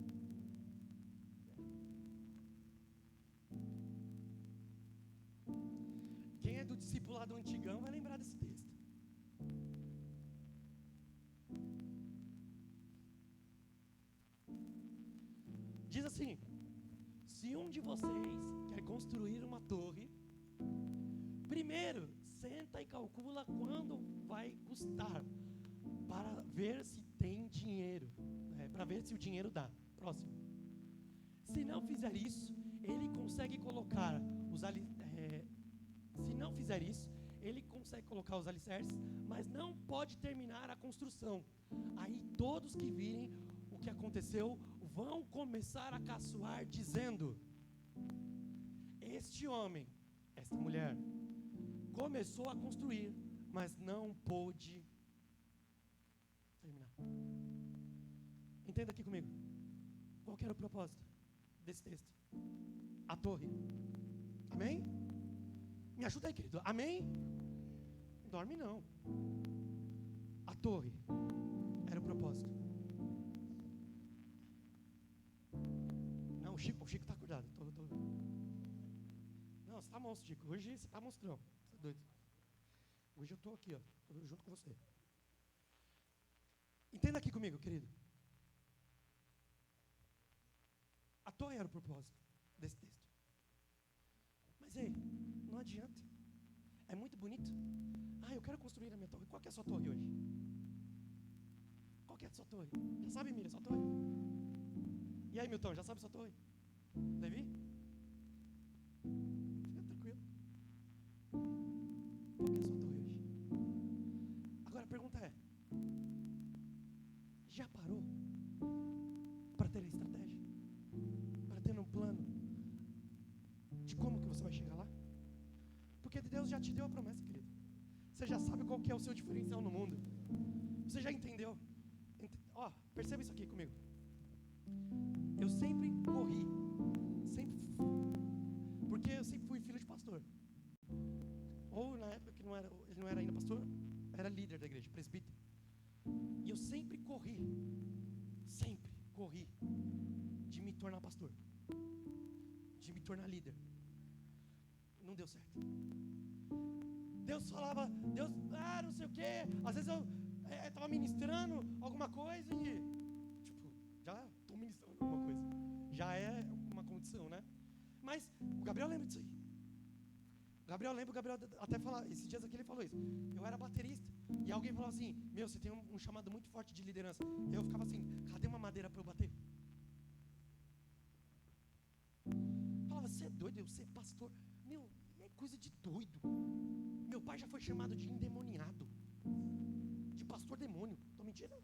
Quem é do discipulado antigão vai lembrar desse texto. Diz assim: se um de vocês quer construir uma torre, primeiro senta e calcula quando vai custar, para ver se tem dinheiro, para ver se o dinheiro dá. Próximo. Se não fizer isso, ele consegue colocar os alicerces, mas não pode terminar a construção. Aí todos que virem o que aconteceu vão começar a caçoar, dizendo: este homem, esta mulher, começou a construir, mas não pôde terminar. Entenda aqui comigo. Qual que era o propósito desse texto? A torre. Amém? Me ajuda aí, querido. Amém? Não dorme não. A torre era o propósito. Não, o Chico tá acordado. Não, você tá monstro, Chico. Hoje você tá monstrão. Você é doido. Hoje eu tô aqui, ó, junto com você. Entenda aqui comigo, querido. A torre era o propósito desse texto. Mas ei, não adianta. É muito bonito. Eu quero construir a minha torre. Qual que é a sua torre hoje? Qual que é a sua torre? Já sabe, Miriam, sua torre? E aí, Milton, já sabe sua torre? Levi? Fica tranquilo. Qual que é a sua torre hoje? Agora a pergunta é: já parou para ter a estratégia? Para ter um plano de como que você vai chegar lá? Porque Deus já te deu a promessa, querido. Você já sabe qual que é o seu diferencial no mundo. Você já entendeu? Perceba isso aqui comigo. Eu sempre corri, porque eu sempre fui filho de pastor. Ou na época que ele não era ainda pastor, era líder da igreja, presbítero. E eu sempre corri de me tornar pastor, de me tornar líder. Não deu certo. Deus falava, não sei o quê. Às vezes eu estava ministrando alguma coisa e, já estou ministrando alguma coisa. Já é uma condição, né? Mas o Gabriel lembra disso aí. O Gabriel até falar, esses dias aqui ele falou isso. Eu era baterista e alguém falou assim: meu, você tem um chamado muito forte de liderança. Eu ficava assim: cadê uma madeira para eu bater? Falava: você é doido, eu ser pastor? Meu, é coisa de doido. Meu pai já foi chamado de endemoniado, de pastor demônio. Estou mentindo?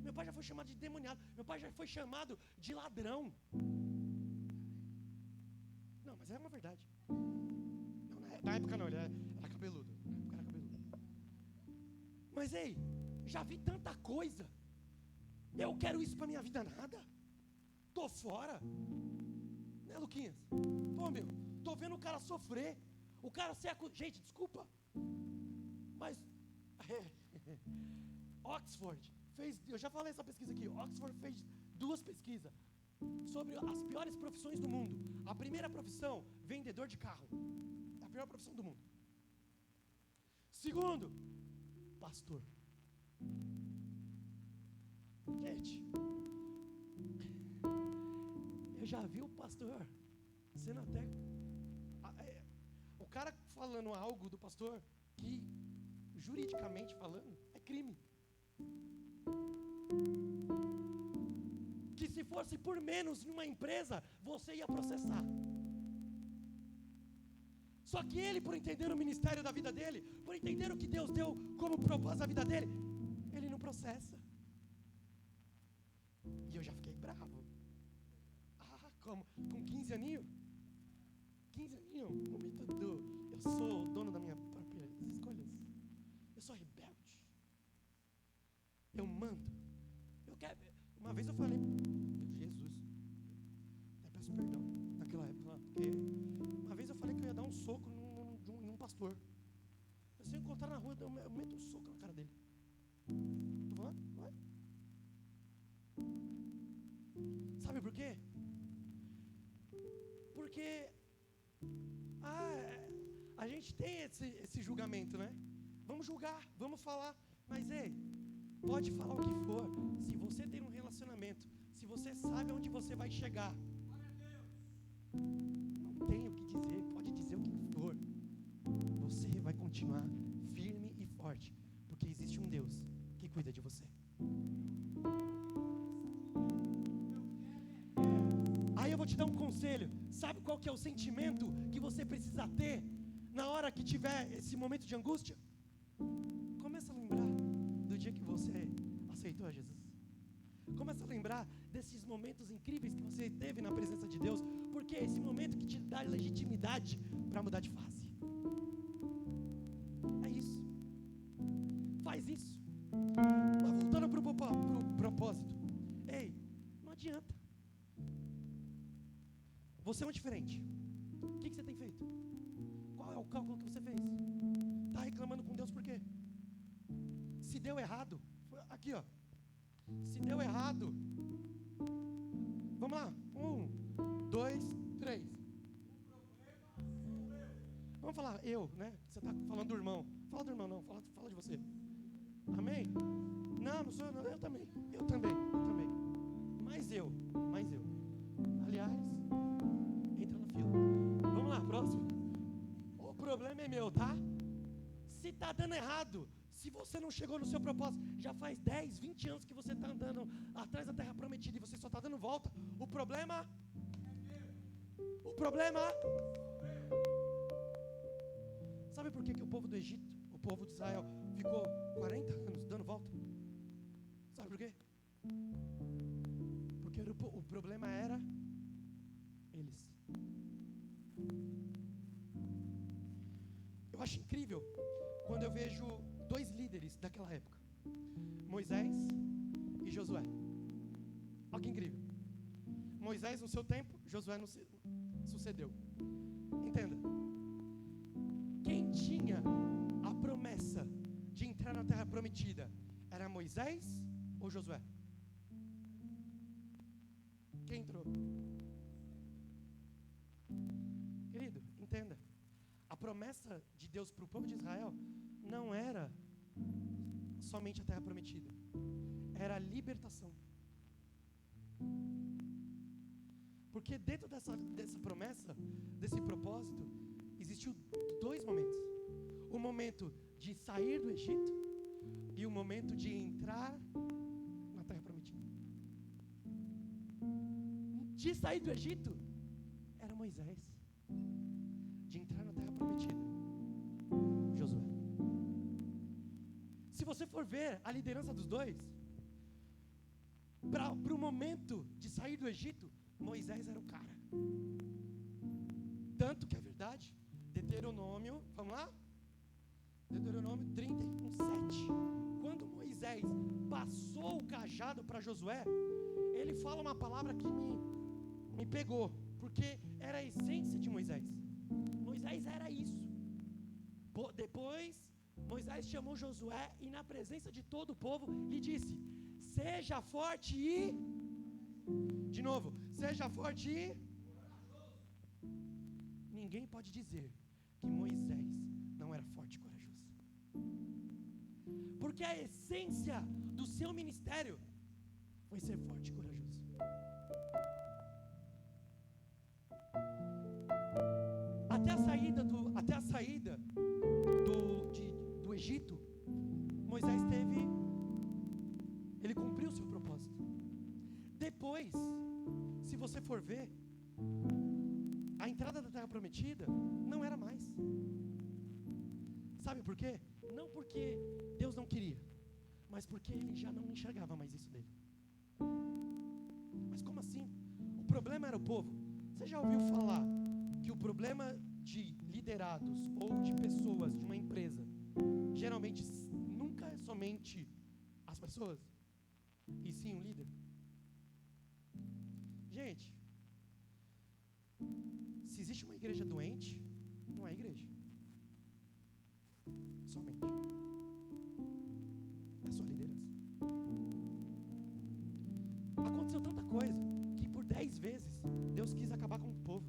Meu pai já foi chamado de endemoniado. Meu pai já foi chamado de ladrão. Não, mas é uma verdade. Não, na época não, ele era cabeludo. Mas ei, já vi tanta coisa. Eu quero isso pra minha vida, nada. Tô fora. Né, Luquinhas? Tô vendo o cara sofrer. O cara ser acusado. Gente, desculpa. Mas Oxford fez, eu já falei essa pesquisa aqui. Oxford fez 2 pesquisas sobre as piores profissões do mundo. A primeira profissão, vendedor de carro. É a pior profissão do mundo. Segundo, pastor. Gente, eu já vi o pastor sendo até o cara falando algo do pastor que, juridicamente falando, é crime. Que se fosse por menos numa empresa, você ia processar. Só que ele, por entender o ministério da vida dele, por entender o que Deus deu como propósito da vida dele, ele não processa. E eu já fiquei bravo. Como? Com 15 aninhos? 15 aninhos, momento eu sou o dono da minha própria escolhas. Eu sou rebelde. Eu mando. Eu quero. Uma vez eu falei, Jesus, até peço perdão naquela época, porque uma vez eu falei que eu ia dar um soco de for. Se eu encontrar na rua, eu meto um soco na cara dele. Tô falando? Vai. Sabe por quê? Porque a gente tem esse julgamento, né? Vamos julgar, vamos falar. Mas ei, pode falar o que for. Se você tem um relacionamento, se você sabe onde você vai chegar, não tem o que dizer, pode dizer o que for. Você vai continuar firme e forte, porque existe um Deus que cuida de você. Aí eu vou te dar um conselho. Sabe qual que é o sentimento que você precisa ter na hora que tiver esse momento de angústia? Começa a lembrar do dia que você aceitou a Jesus. Começa a lembrar desses momentos incríveis que você teve na presença de Deus, porque é esse momento que te dá legitimidade para mudar de face. É isso. Faz isso. Mas voltando para o propósito. Ei, não adianta. Você é um diferente. O que você tem feito? Qual é o cálculo que você fez? Está reclamando com Deus por quê? Se deu errado, aqui ó. Se deu errado, vamos lá. 1, 2, 3. Vamos falar, né? Você está falando do irmão. Fala do irmão, não. Fala de você. Amém? Não sou eu. Eu também. Mais eu. Aliás, entra na fila. Vamos lá, próximo. O problema é meu, tá? Se está dando errado, se você não chegou no seu propósito, já faz 10, 20 anos que você está andando atrás da terra prometida e você só está dando volta, o problema... Sabe por que o povo do Egito, o povo de Israel, ficou 40 anos dando volta? Sabe por quê? Porque o problema era eles. Eu acho incrível quando eu vejo 2 líderes daquela época, Moisés e Josué. Olha que incrível. Moisés no seu tempo, Josué no sucedeu. Entenda. Quem tinha a promessa de entrar na terra prometida era Moisés ou Josué? Quem entrou? Querido, entenda. A promessa de Deus para o povo de Israel não era somente a terra prometida, era a libertação. Porque dentro dessa promessa, desse propósito, existiu 2 momentos. O momento de sair do Egito e o momento de entrar na terra prometida. De sair do Egito era Moisés. De entrar na terra prometida, Josué. Se você for ver a liderança dos 2, para o momento de sair do Egito, Moisés era o cara. Tanto que é verdade, Deuteronômio, vamos lá? Deuteronômio 31:7. Quando Moisés passou o cajado para Josué, ele fala uma palavra que me pegou, porque era a essência de Moisés. Moisés era isso. Depois, Moisés chamou Josué e na presença de todo o povo lhe disse: seja forte e... De novo, seja forte e... Ninguém pode dizer que Moisés não era forte e corajoso. Porque a essência do seu ministério foi ser forte e corajoso. Até a saída do Egito, Moisés ele cumpriu o seu propósito. Depois, se você for ver, a entrada da terra prometida não era mais. Sabe por quê? Não porque Deus não queria, mas porque ele já não enxergava mais isso dele. Mas como assim? O problema era o povo. Você já ouviu falar que o problema de liderados ou de pessoas de uma empresa geralmente nunca é somente as pessoas, e sim o líder? Gente, se existe uma igreja doente, não é igreja. vezes, Deus quis acabar com o povo.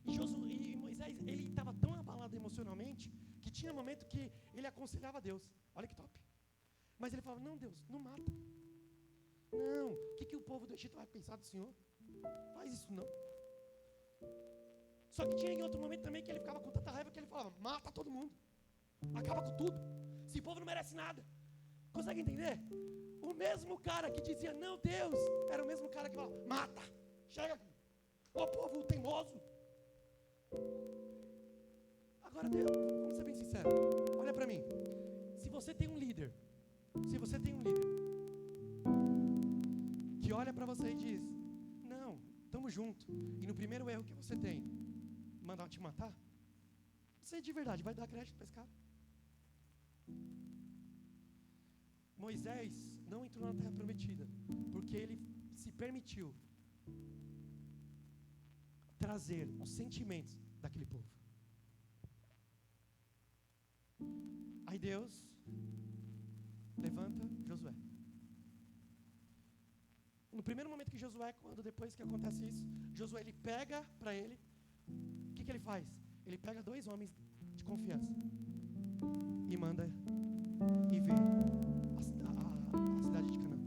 E Moisés, ele estava tão abalado emocionalmente, que tinha momento que ele aconselhava a Deus. Olha que top. Mas ele falava, não, Deus, não mata. Não, o que o povo do Egito vai pensar do Senhor? Faz isso não. Só que tinha em outro momento também que ele ficava com tanta raiva que ele falava, mata todo mundo. Acaba com tudo. Esse povo não merece nada. Consegue entender? O mesmo cara que dizia, não, Deus, era o mesmo cara que falava, mata. Chega, ó povo teimoso. Agora, Deus, vamos ser bem sinceros. Olha pra mim. Se você tem um líder que olha pra você e diz, não, tamo junto, e no primeiro erro que você tem, mandar te matar, você de verdade vai dar crédito pra esse cara? Moisés não entrou na terra prometida, porque ele se permitiu trazer os sentimentos daquele povo. Aí Deus levanta Josué. No primeiro momento que Josué, quando depois que acontece isso, Josué ele pega para ele, o que ele faz? Ele pega 2 homens de confiança e manda e vê a cidade de Canaã.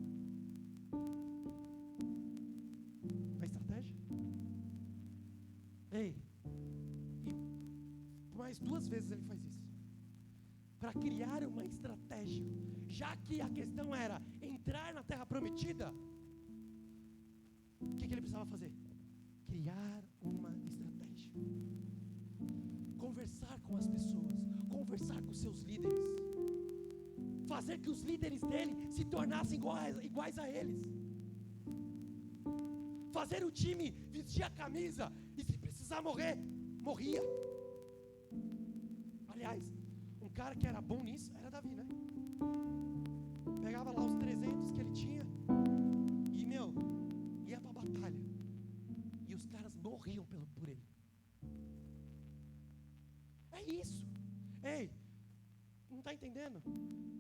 A estratégia? Ei, e mais 2 vezes ele faz isso. Para criar uma estratégia, já que a questão era entrar na terra prometida, o que ele precisava fazer? Criar uma estratégia, conversar com as pessoas, conversar com seus líderes, fazer que os líderes dele se tornassem iguais a eles, fazer o time vestir a camisa e se precisar morrer, morria. Aliás, um cara que era bom nisso era Davi, né? Pegava lá os 300 que ele tinha e, ia pra batalha. E os caras morriam por ele. É isso. Ei, não está entendendo?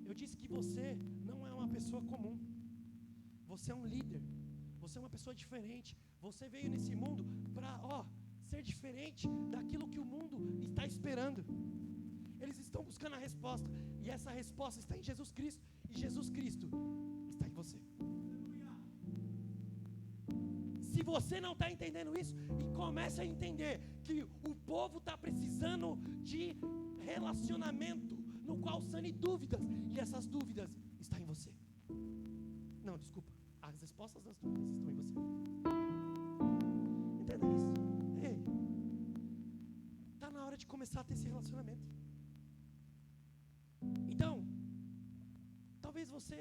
Eu disse que você não é uma pessoa comum. Você é um líder. Você é uma pessoa diferente. Você veio nesse mundo para, ser diferente daquilo que o mundo está esperando. Eles estão buscando a resposta. E essa resposta está em Jesus Cristo. E Jesus Cristo está em você. Se você não está entendendo isso, e comece a entender que o povo está precisando de relacionamento no qual sane dúvidas. E essas dúvidas estão em você. Não, desculpa. As respostas das dúvidas estão em você. Entenda isso. Ei, está na hora de começar a ter esse relacionamento. Então, talvez você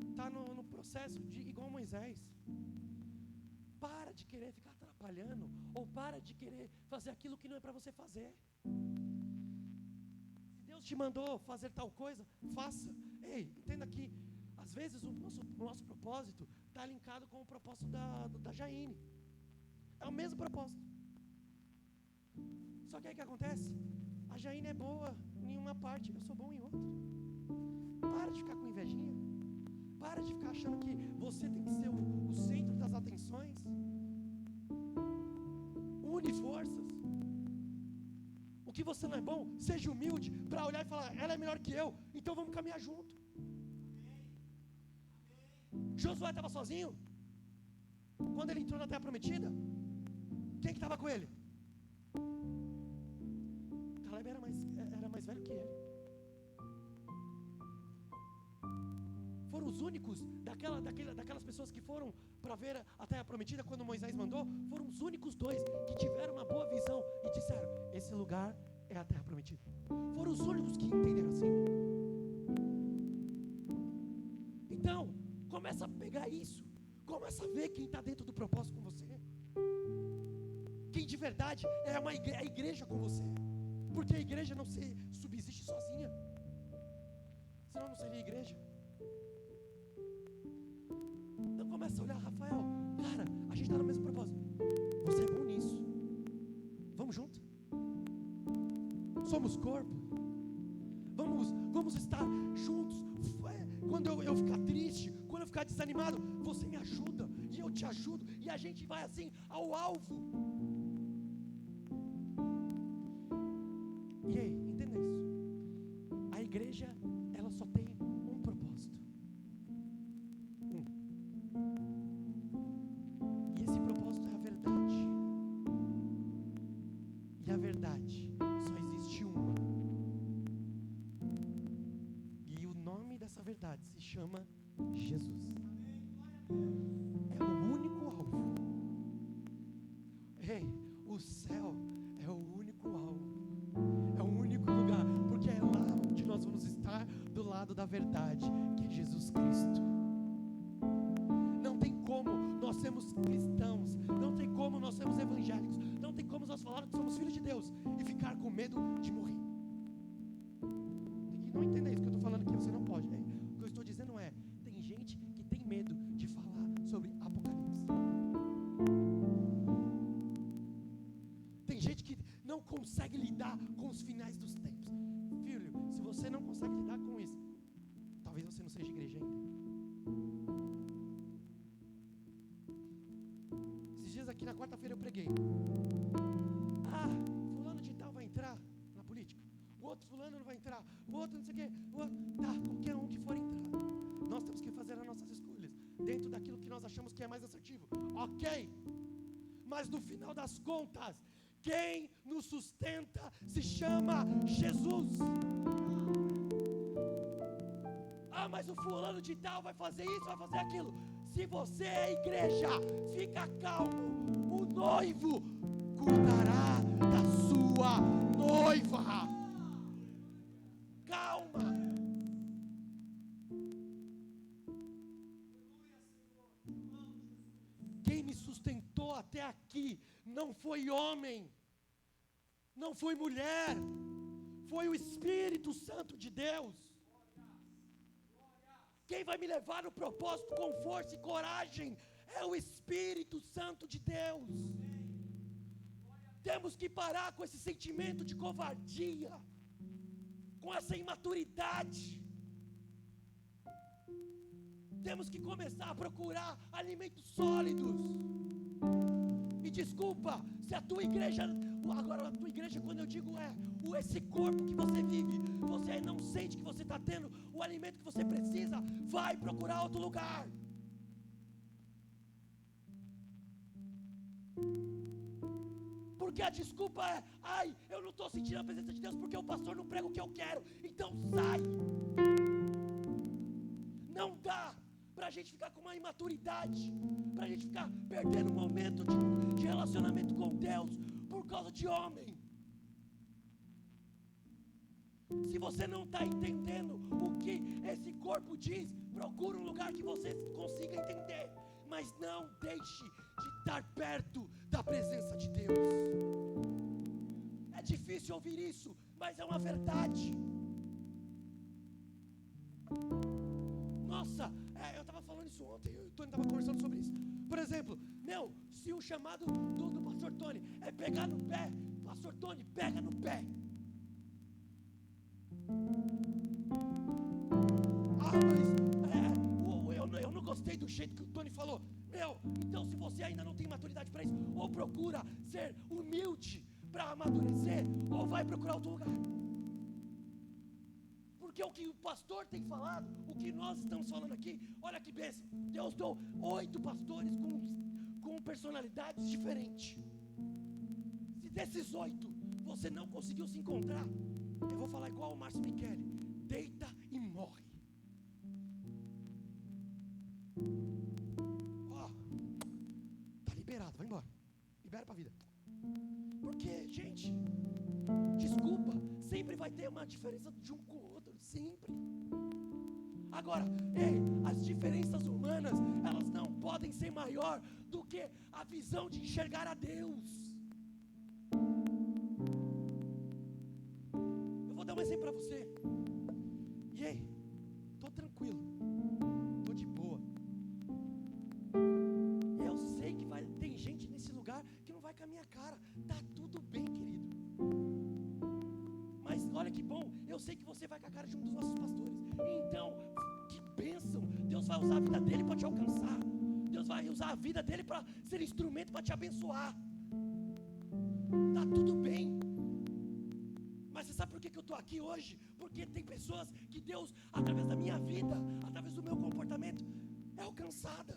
está no processo de igual Moisés. Para de querer ficar atrapalhando, ou para de querer fazer aquilo que não é para você fazer. Se Deus te mandou fazer tal coisa, faça. Ei, entenda que às vezes o nosso propósito está linkado com o propósito da Jaine. É o mesmo propósito. Só que aí o que acontece? A Jaine é boa em uma parte, eu sou bom em outra. Para de ficar com invejinha. Para de ficar achando que você tem que ser o centro das atenções. Une forças. O que você não é bom, seja humilde para olhar e falar, ela é melhor que eu, então vamos caminhar junto. Josué estava sozinho? Quando ele entrou na terra prometida? Quem que estava com ele? Caleb era mais velho que ele. Foram os únicos daquelas pessoas que foram para ver a terra prometida quando Moisés mandou, foram os únicos 2 que tiveram uma boa visão e disseram, esse lugar é a terra prometida. Foram os únicos que entenderam assim. Então, começa a pegar isso, começa a ver quem está dentro do propósito com você, quem de verdade é a igreja com você, porque a igreja não se subsiste sozinha, senão não seria igreja. Então começa a olhar, Rafael, cara, a gente está no mesmo propósito, você é bom nisso, vamos junto, somos corpo, vamos estar juntos. Quando eu ficar triste, quando eu ficar desanimado, você me ajuda, e eu te ajudo, e a gente vai assim ao alvo. E aí, entenda isso. A igreja, ela só tem um propósito. E esse propósito é a verdade. E a verdade só existe uma. E o nome dessa verdade se chama Jesus. É o único alvo. Ei, o céu é o único alvo. É o único lugar, porque é lá onde nós vamos estar, do lado da verdade, que é Jesus Cristo. Não tem como nós sermos cristãos, não tem como nós sermos evangélicos, não tem como nós falarmos que somos filhos de Deus e ficar com medo de morrer. E não entenda isso que eu estou falando aqui, você não pode. O que eu estou dizendo é, tem gente que tem medo de falar sobre Apocalipse. Tem gente que não consegue lidar com os finais dos tempos. Filho, se você não consegue lidar com isso, talvez você não seja igreja ainda. Esses dias aqui na quarta-feira eu preguei. Fulano de tal vai entrar na política. O outro fulano não vai entrar. O outro não sei o quê. Tá, qualquer um que for entrar. Nós temos que fazer as nossas escolhas dentro daquilo que nós achamos que é mais assertivo. Ok. Mas no final das contas, quem nos sustenta se chama Jesus. Mas o fulano de tal vai fazer isso, vai fazer aquilo. Se você é igreja, fica calmo. O noivo cuidará da sua noiva. Calma. Quem me sustentou até aqui não foi homem, não foi mulher, foi o Espírito Santo de Deus. Quem vai me levar no propósito com força e coragem é o Espírito Santo de Deus. Temos que parar com esse sentimento de covardia, com essa imaturidade. Temos que começar a procurar alimentos sólidos. Me desculpa, se a tua igreja, agora a tua igreja, quando eu digo esse corpo que você vive, você não sente que você está tendo o alimento que você precisa, vai procurar outro lugar. Porque a desculpa é, eu não estou sentindo a presença de Deus porque o pastor não prega o que eu quero, então sai. Não dá para a gente ficar com uma imaturidade, para a gente ficar perdendo um momento de relacionamento com Deus por causa de homem. Se você não está entendendo o que esse corpo diz, procura um lugar que você consiga entender, mas não deixe de estar perto da presença de Deus. É difícil ouvir isso, mas é uma verdade. Nossa, eu estava falando isso ontem, o Tony estava conversando sobre isso. Por exemplo, se o chamado do pastor Tony é pegar no pé, pastor Tony, pega no pé. Mas eu não gostei do jeito que o Tony falou. Então se você ainda não tem maturidade para isso, ou procura ser humilde para amadurecer, ou vai procurar outro lugar. Porque o que o pastor tem falado, o que nós estamos falando aqui, olha que bênção. Deus deu 8 pastores com personalidades diferentes. Se desses 8 você não conseguiu se encontrar, eu vou falar igual o Márcio Michele: deita e morre. Tá liberado, vai embora. Libera pra vida. Porque, gente, desculpa, sempre vai ter uma diferença de um com o outro, sempre. Agora, as diferenças humanas, elas não podem ser maior do que a visão de enxergar a Deus. Eu vou dar um exemplo para você. E aí, tô tranquilo, tô de boa. Eu sei que tem gente nesse lugar que não vai com a minha cara. Tá tudo bem, querido. Mas olha que bom, eu sei que você vai com a cara de um dos nossos pastores. Então, que bênção. Deus vai usar a vida dele para te alcançar. Deus vai usar a vida dele para ser instrumento para te abençoar. Tá tudo bem. Mas você sabe por que eu estou aqui hoje? Porque tem pessoas que Deus, através da minha vida, através do meu comportamento, é alcançada.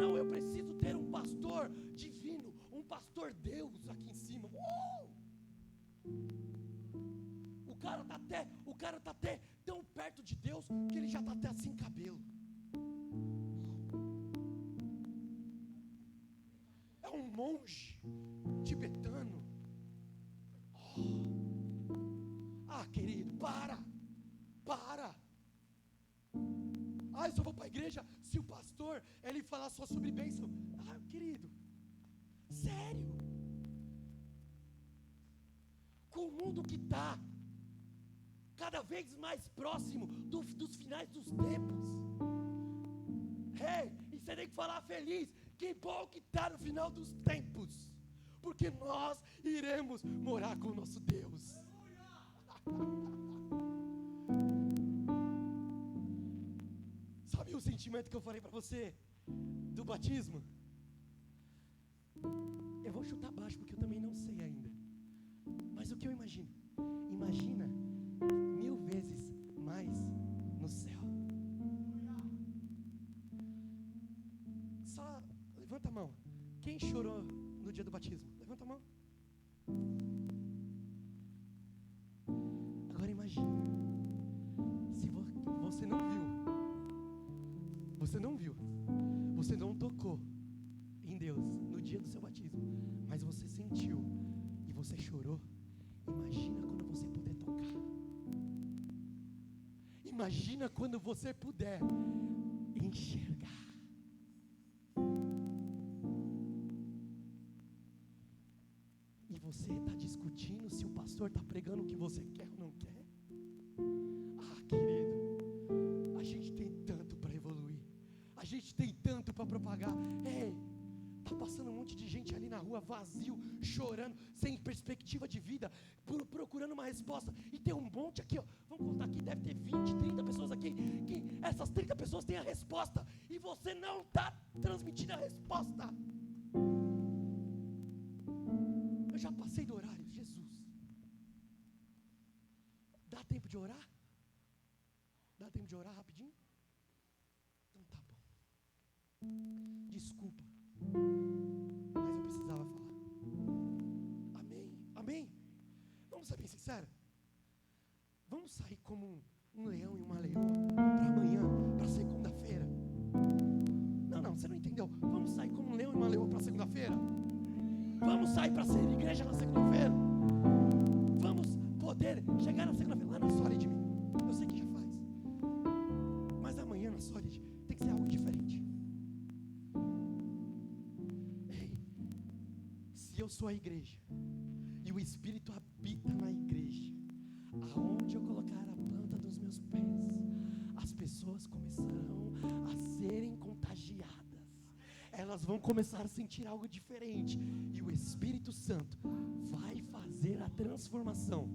Não, eu preciso ter um pastor divino, um pastor Deus aqui em cima. O cara tá até tão perto de Deus que ele já está até assim cabelo. É um monge tibetano. Querido, para. Eu só vou para a igreja se o pastor ele falar só sobre bênção. Querido, sério? Com o mundo que está cada vez mais próximo dos finais dos tempos. E você tem que falar feliz. Que bom que está no final dos tempos. Porque nós iremos morar com o nosso Deus. Sabe o sentimento que eu falei para você do batismo? Eu vou chutar baixo porque eu também não sei ainda. Mas o que eu imagino? Imagina 1000 vezes mais no céu. Só levanta a mão. Quem chorou no dia do batismo? Levanta a mão. Agora imagina. Se você não viu. Você não tocou em Deus no dia do seu batismo. Mas você sentiu. E você chorou. Imagina quando você puder tocar. Imagina quando você puder enxergar. E você está discutindo se o pastor está pregando o que você quer ou não quer. Querido, a gente tem tanto para evoluir. A gente tem tanto para propagar. Está passando um monte de gente ali na rua vazio, chorando, sem perspectiva de vida, procurando uma resposta. E tem um monte aqui, vamos contar aqui, deve ter 20, 30 pessoas aqui, que essas 30 pessoas têm a resposta, e você não está transmitindo a resposta. Eu já passei do horário, Jesus. Dá tempo de orar? Dá tempo de orar rapidinho? Então tá bom. Desculpa. Mas eu precisava falar. Amém. Vamos ser bem sinceros. Vamos sair como um leão e uma leoa para amanhã, para segunda-feira. Não, você não entendeu. Vamos sair como um leão e uma leoa para segunda-feira. Vamos sair para ser igreja na segunda-feira. Vamos poder chegar na segunda-feira lá na Solid. Eu sei que já faz. Mas amanhã na Solid tem que ser algo diferente. Se eu sou a igreja e o Espírito habita na igreja, aonde eu colocar a planta dos meus pés, as pessoas começarão a serem contagiadas. Elas vão começar a sentir algo diferente. E o Espírito Santo vai fazer a transformação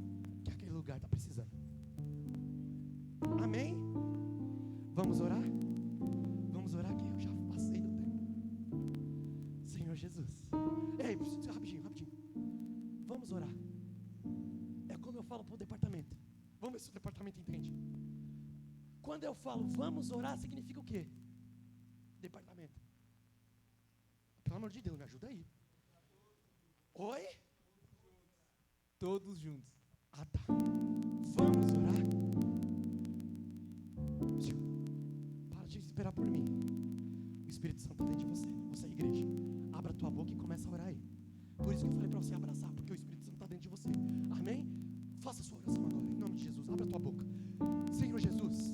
que aquele lugar está precisando. Amém? Vamos orar? Vamos orar que eu já passei do tempo. Senhor Jesus. Rapidinho. Vamos orar. É como eu falo para o departamento. Vamos ver se o departamento entende. Quando eu falo vamos orar, significa o quê? Departamento. Pelo amor de Deus, me ajuda aí. Oi? Todos juntos. Tá. Vamos orar. Para de esperar por mim. O Espírito Santo está dentro de você. Você é igreja. Abra a tua boca e começa a orar aí. Por isso que eu falei para você abraçar, porque o Espírito Santo está dentro de você. Amém? Faça a sua oração agora, em nome de Jesus. Abra a tua boca. Senhor Jesus.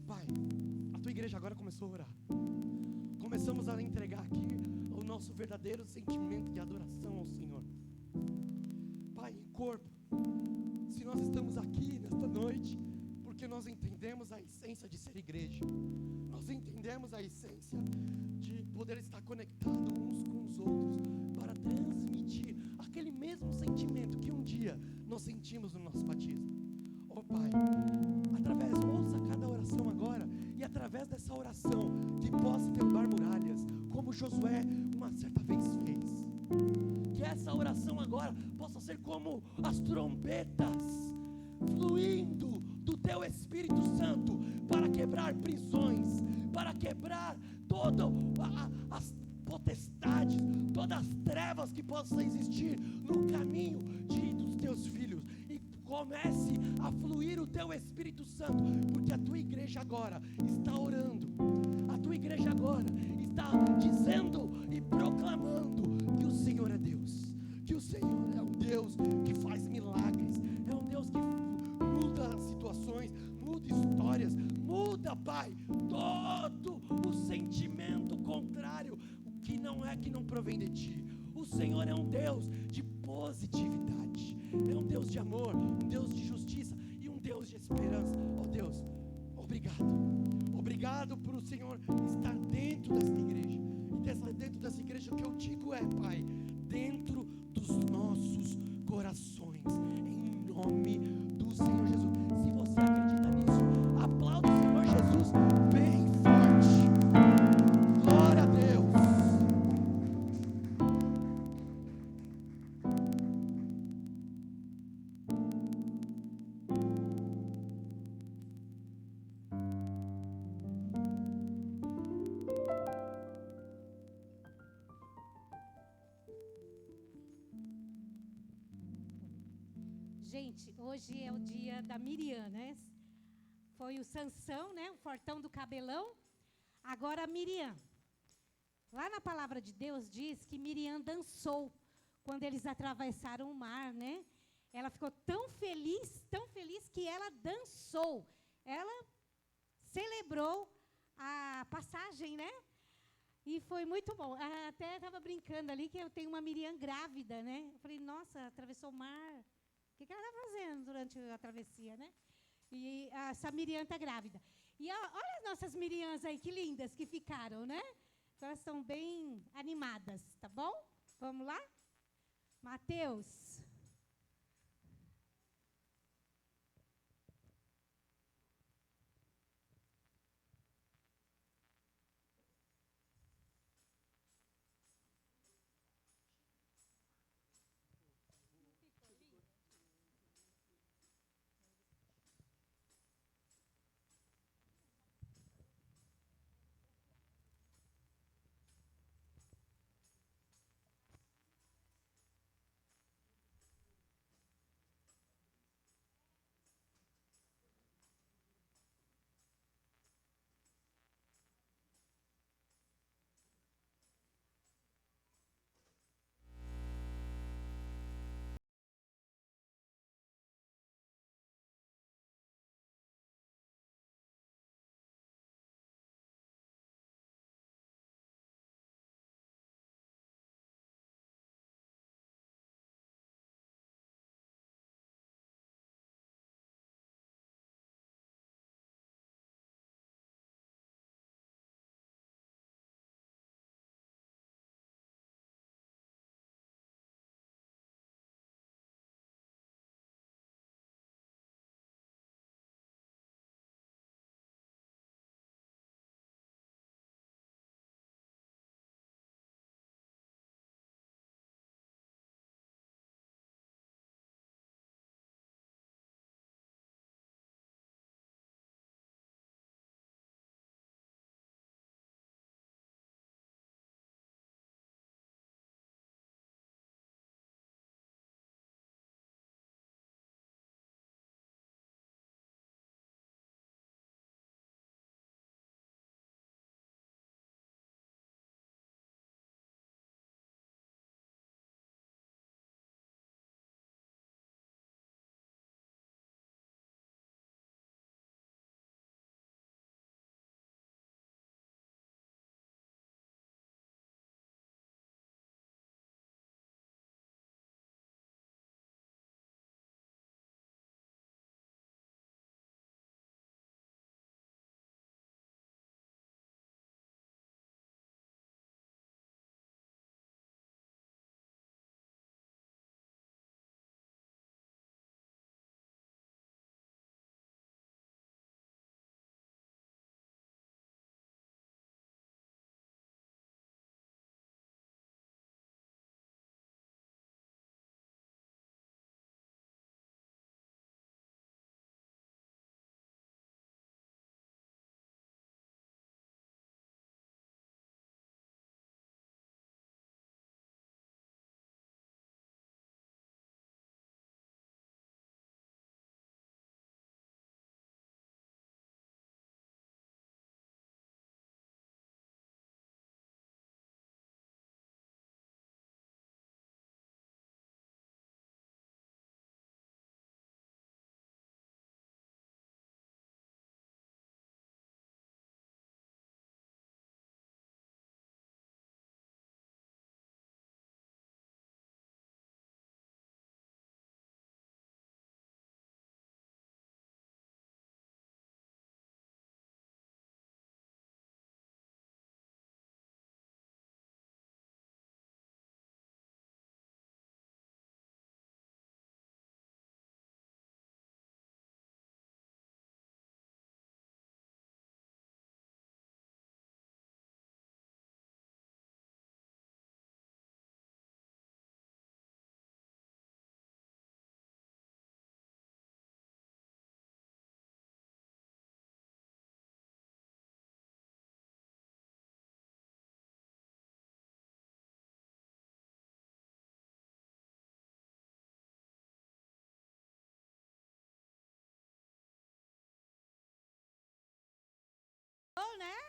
Pai, a tua igreja agora começou a orar. Começamos a entregar aqui o nosso verdadeiro sentimento de adoração ao Senhor. Pai, em corpo, se nós estamos aqui nesta noite, porque nós entendemos a essência de ser igreja. Nós entendemos a essência de poder estar conectado uns com os outros para transmitir aquele mesmo sentimento que um dia nós sentimos no oração que possa derrubar muralhas, como Josué uma certa vez fez. Que essa oração agora possa ser como as trombetas fluindo do teu Espírito Santo para quebrar prisões, para quebrar todas as potestades, todas as trevas que possam existir no caminho dos teus filhos. E comece a fluir o teu Espírito Santo, porque a tua igreja agora está orando, a tua igreja agora está dizendo e proclamando que o Senhor é Deus, que o Senhor é um Deus que faz milagres, é um Deus que muda situações, muda histórias, muda, Pai, todo o sentimento contrário, o que não provém de Ti. O Senhor é um Deus de positividade, é um Deus de amor, um Deus de justiça e um Deus de esperança. Oh Deus, obrigado por o Senhor estar dentro dessa igreja. E dentro dessa igreja o que eu digo é, Pai, dentro dos nossos corações, em nome do Senhor Jesus. Se você acredita nisso, aplauda o Senhor Jesus bem forte. Glória a Deus. Gente, hoje é o dia da Miriam, né? Foi o Sansão, né? O fortão do cabelão. Agora a Miriam. Lá na palavra de Deus diz que Miriam dançou quando eles atravessaram o mar, né? Ela ficou tão feliz que ela dançou. Ela celebrou a passagem, né? E foi muito bom. Até estava brincando ali que eu tenho uma Miriam grávida, né? Eu falei, nossa, atravessou o mar. O que ela está fazendo durante a travessia, né? E essa Miriam está grávida. E olha as nossas Miriams aí, que lindas que ficaram, né? Então, elas estão bem animadas, tá bom? Vamos lá? Mateus.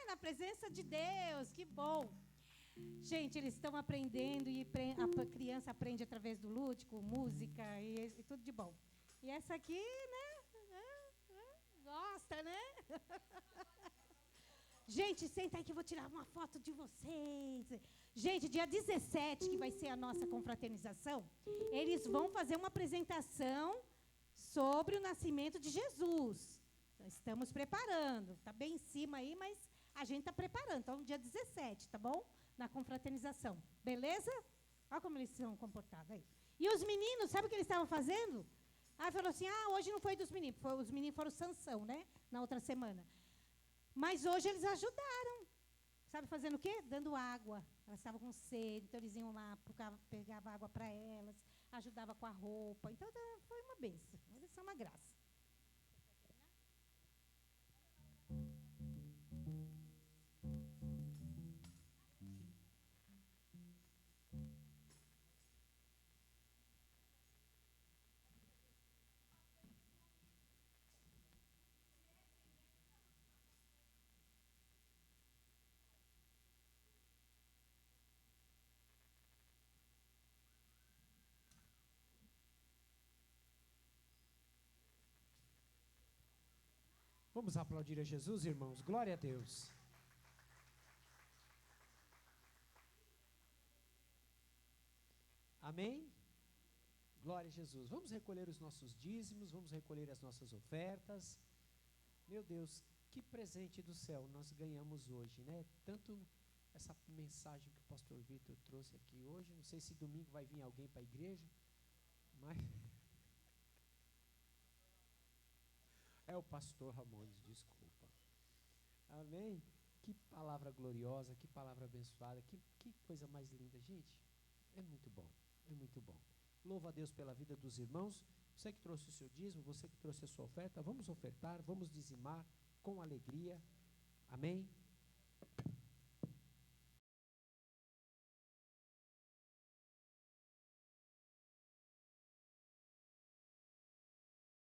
na presença de Deus, que bom. Gente, eles estão aprendendo e a criança aprende através do lúdico, música e tudo de bom. E essa aqui, né? Gosta, né? Gente, senta aí que eu vou tirar uma foto de vocês. Gente, dia 17, que vai ser a nossa confraternização, eles vão fazer uma apresentação sobre o nascimento de Jesus. Então, estamos preparando. Está bem em cima aí, mas a gente está preparando. Então, dia 17, tá bom? Na confraternização. Beleza? Olha como eles são comportados aí. E os meninos, sabe o que eles estavam fazendo? Aí falou assim, hoje não foi dos meninos. Os meninos foram Sansão, né? Na outra semana. Mas hoje eles ajudaram. Sabe fazendo o quê? Dando água. Elas estavam com sede, então eles iam lá, pegavam água para elas, ajudavam com a roupa. Então, foi uma bênção. Eles são uma graça. Vamos aplaudir a Jesus, irmãos. Glória a Deus. Amém? Glória a Jesus. Vamos recolher os nossos dízimos, vamos recolher as nossas ofertas. Meu Deus, que presente do céu nós ganhamos hoje, né? Tanto essa mensagem que o pastor Vitor trouxe aqui hoje. Não sei se domingo vai vir alguém para a igreja, mas... É o pastor Ramones, desculpa. Amém? Que palavra gloriosa, que palavra abençoada, que coisa mais linda. Gente, é muito bom, é muito bom. Louva a Deus pela vida dos irmãos. Você que trouxe o seu dízimo, você que trouxe a sua oferta, vamos ofertar, vamos dizimar com alegria. Amém?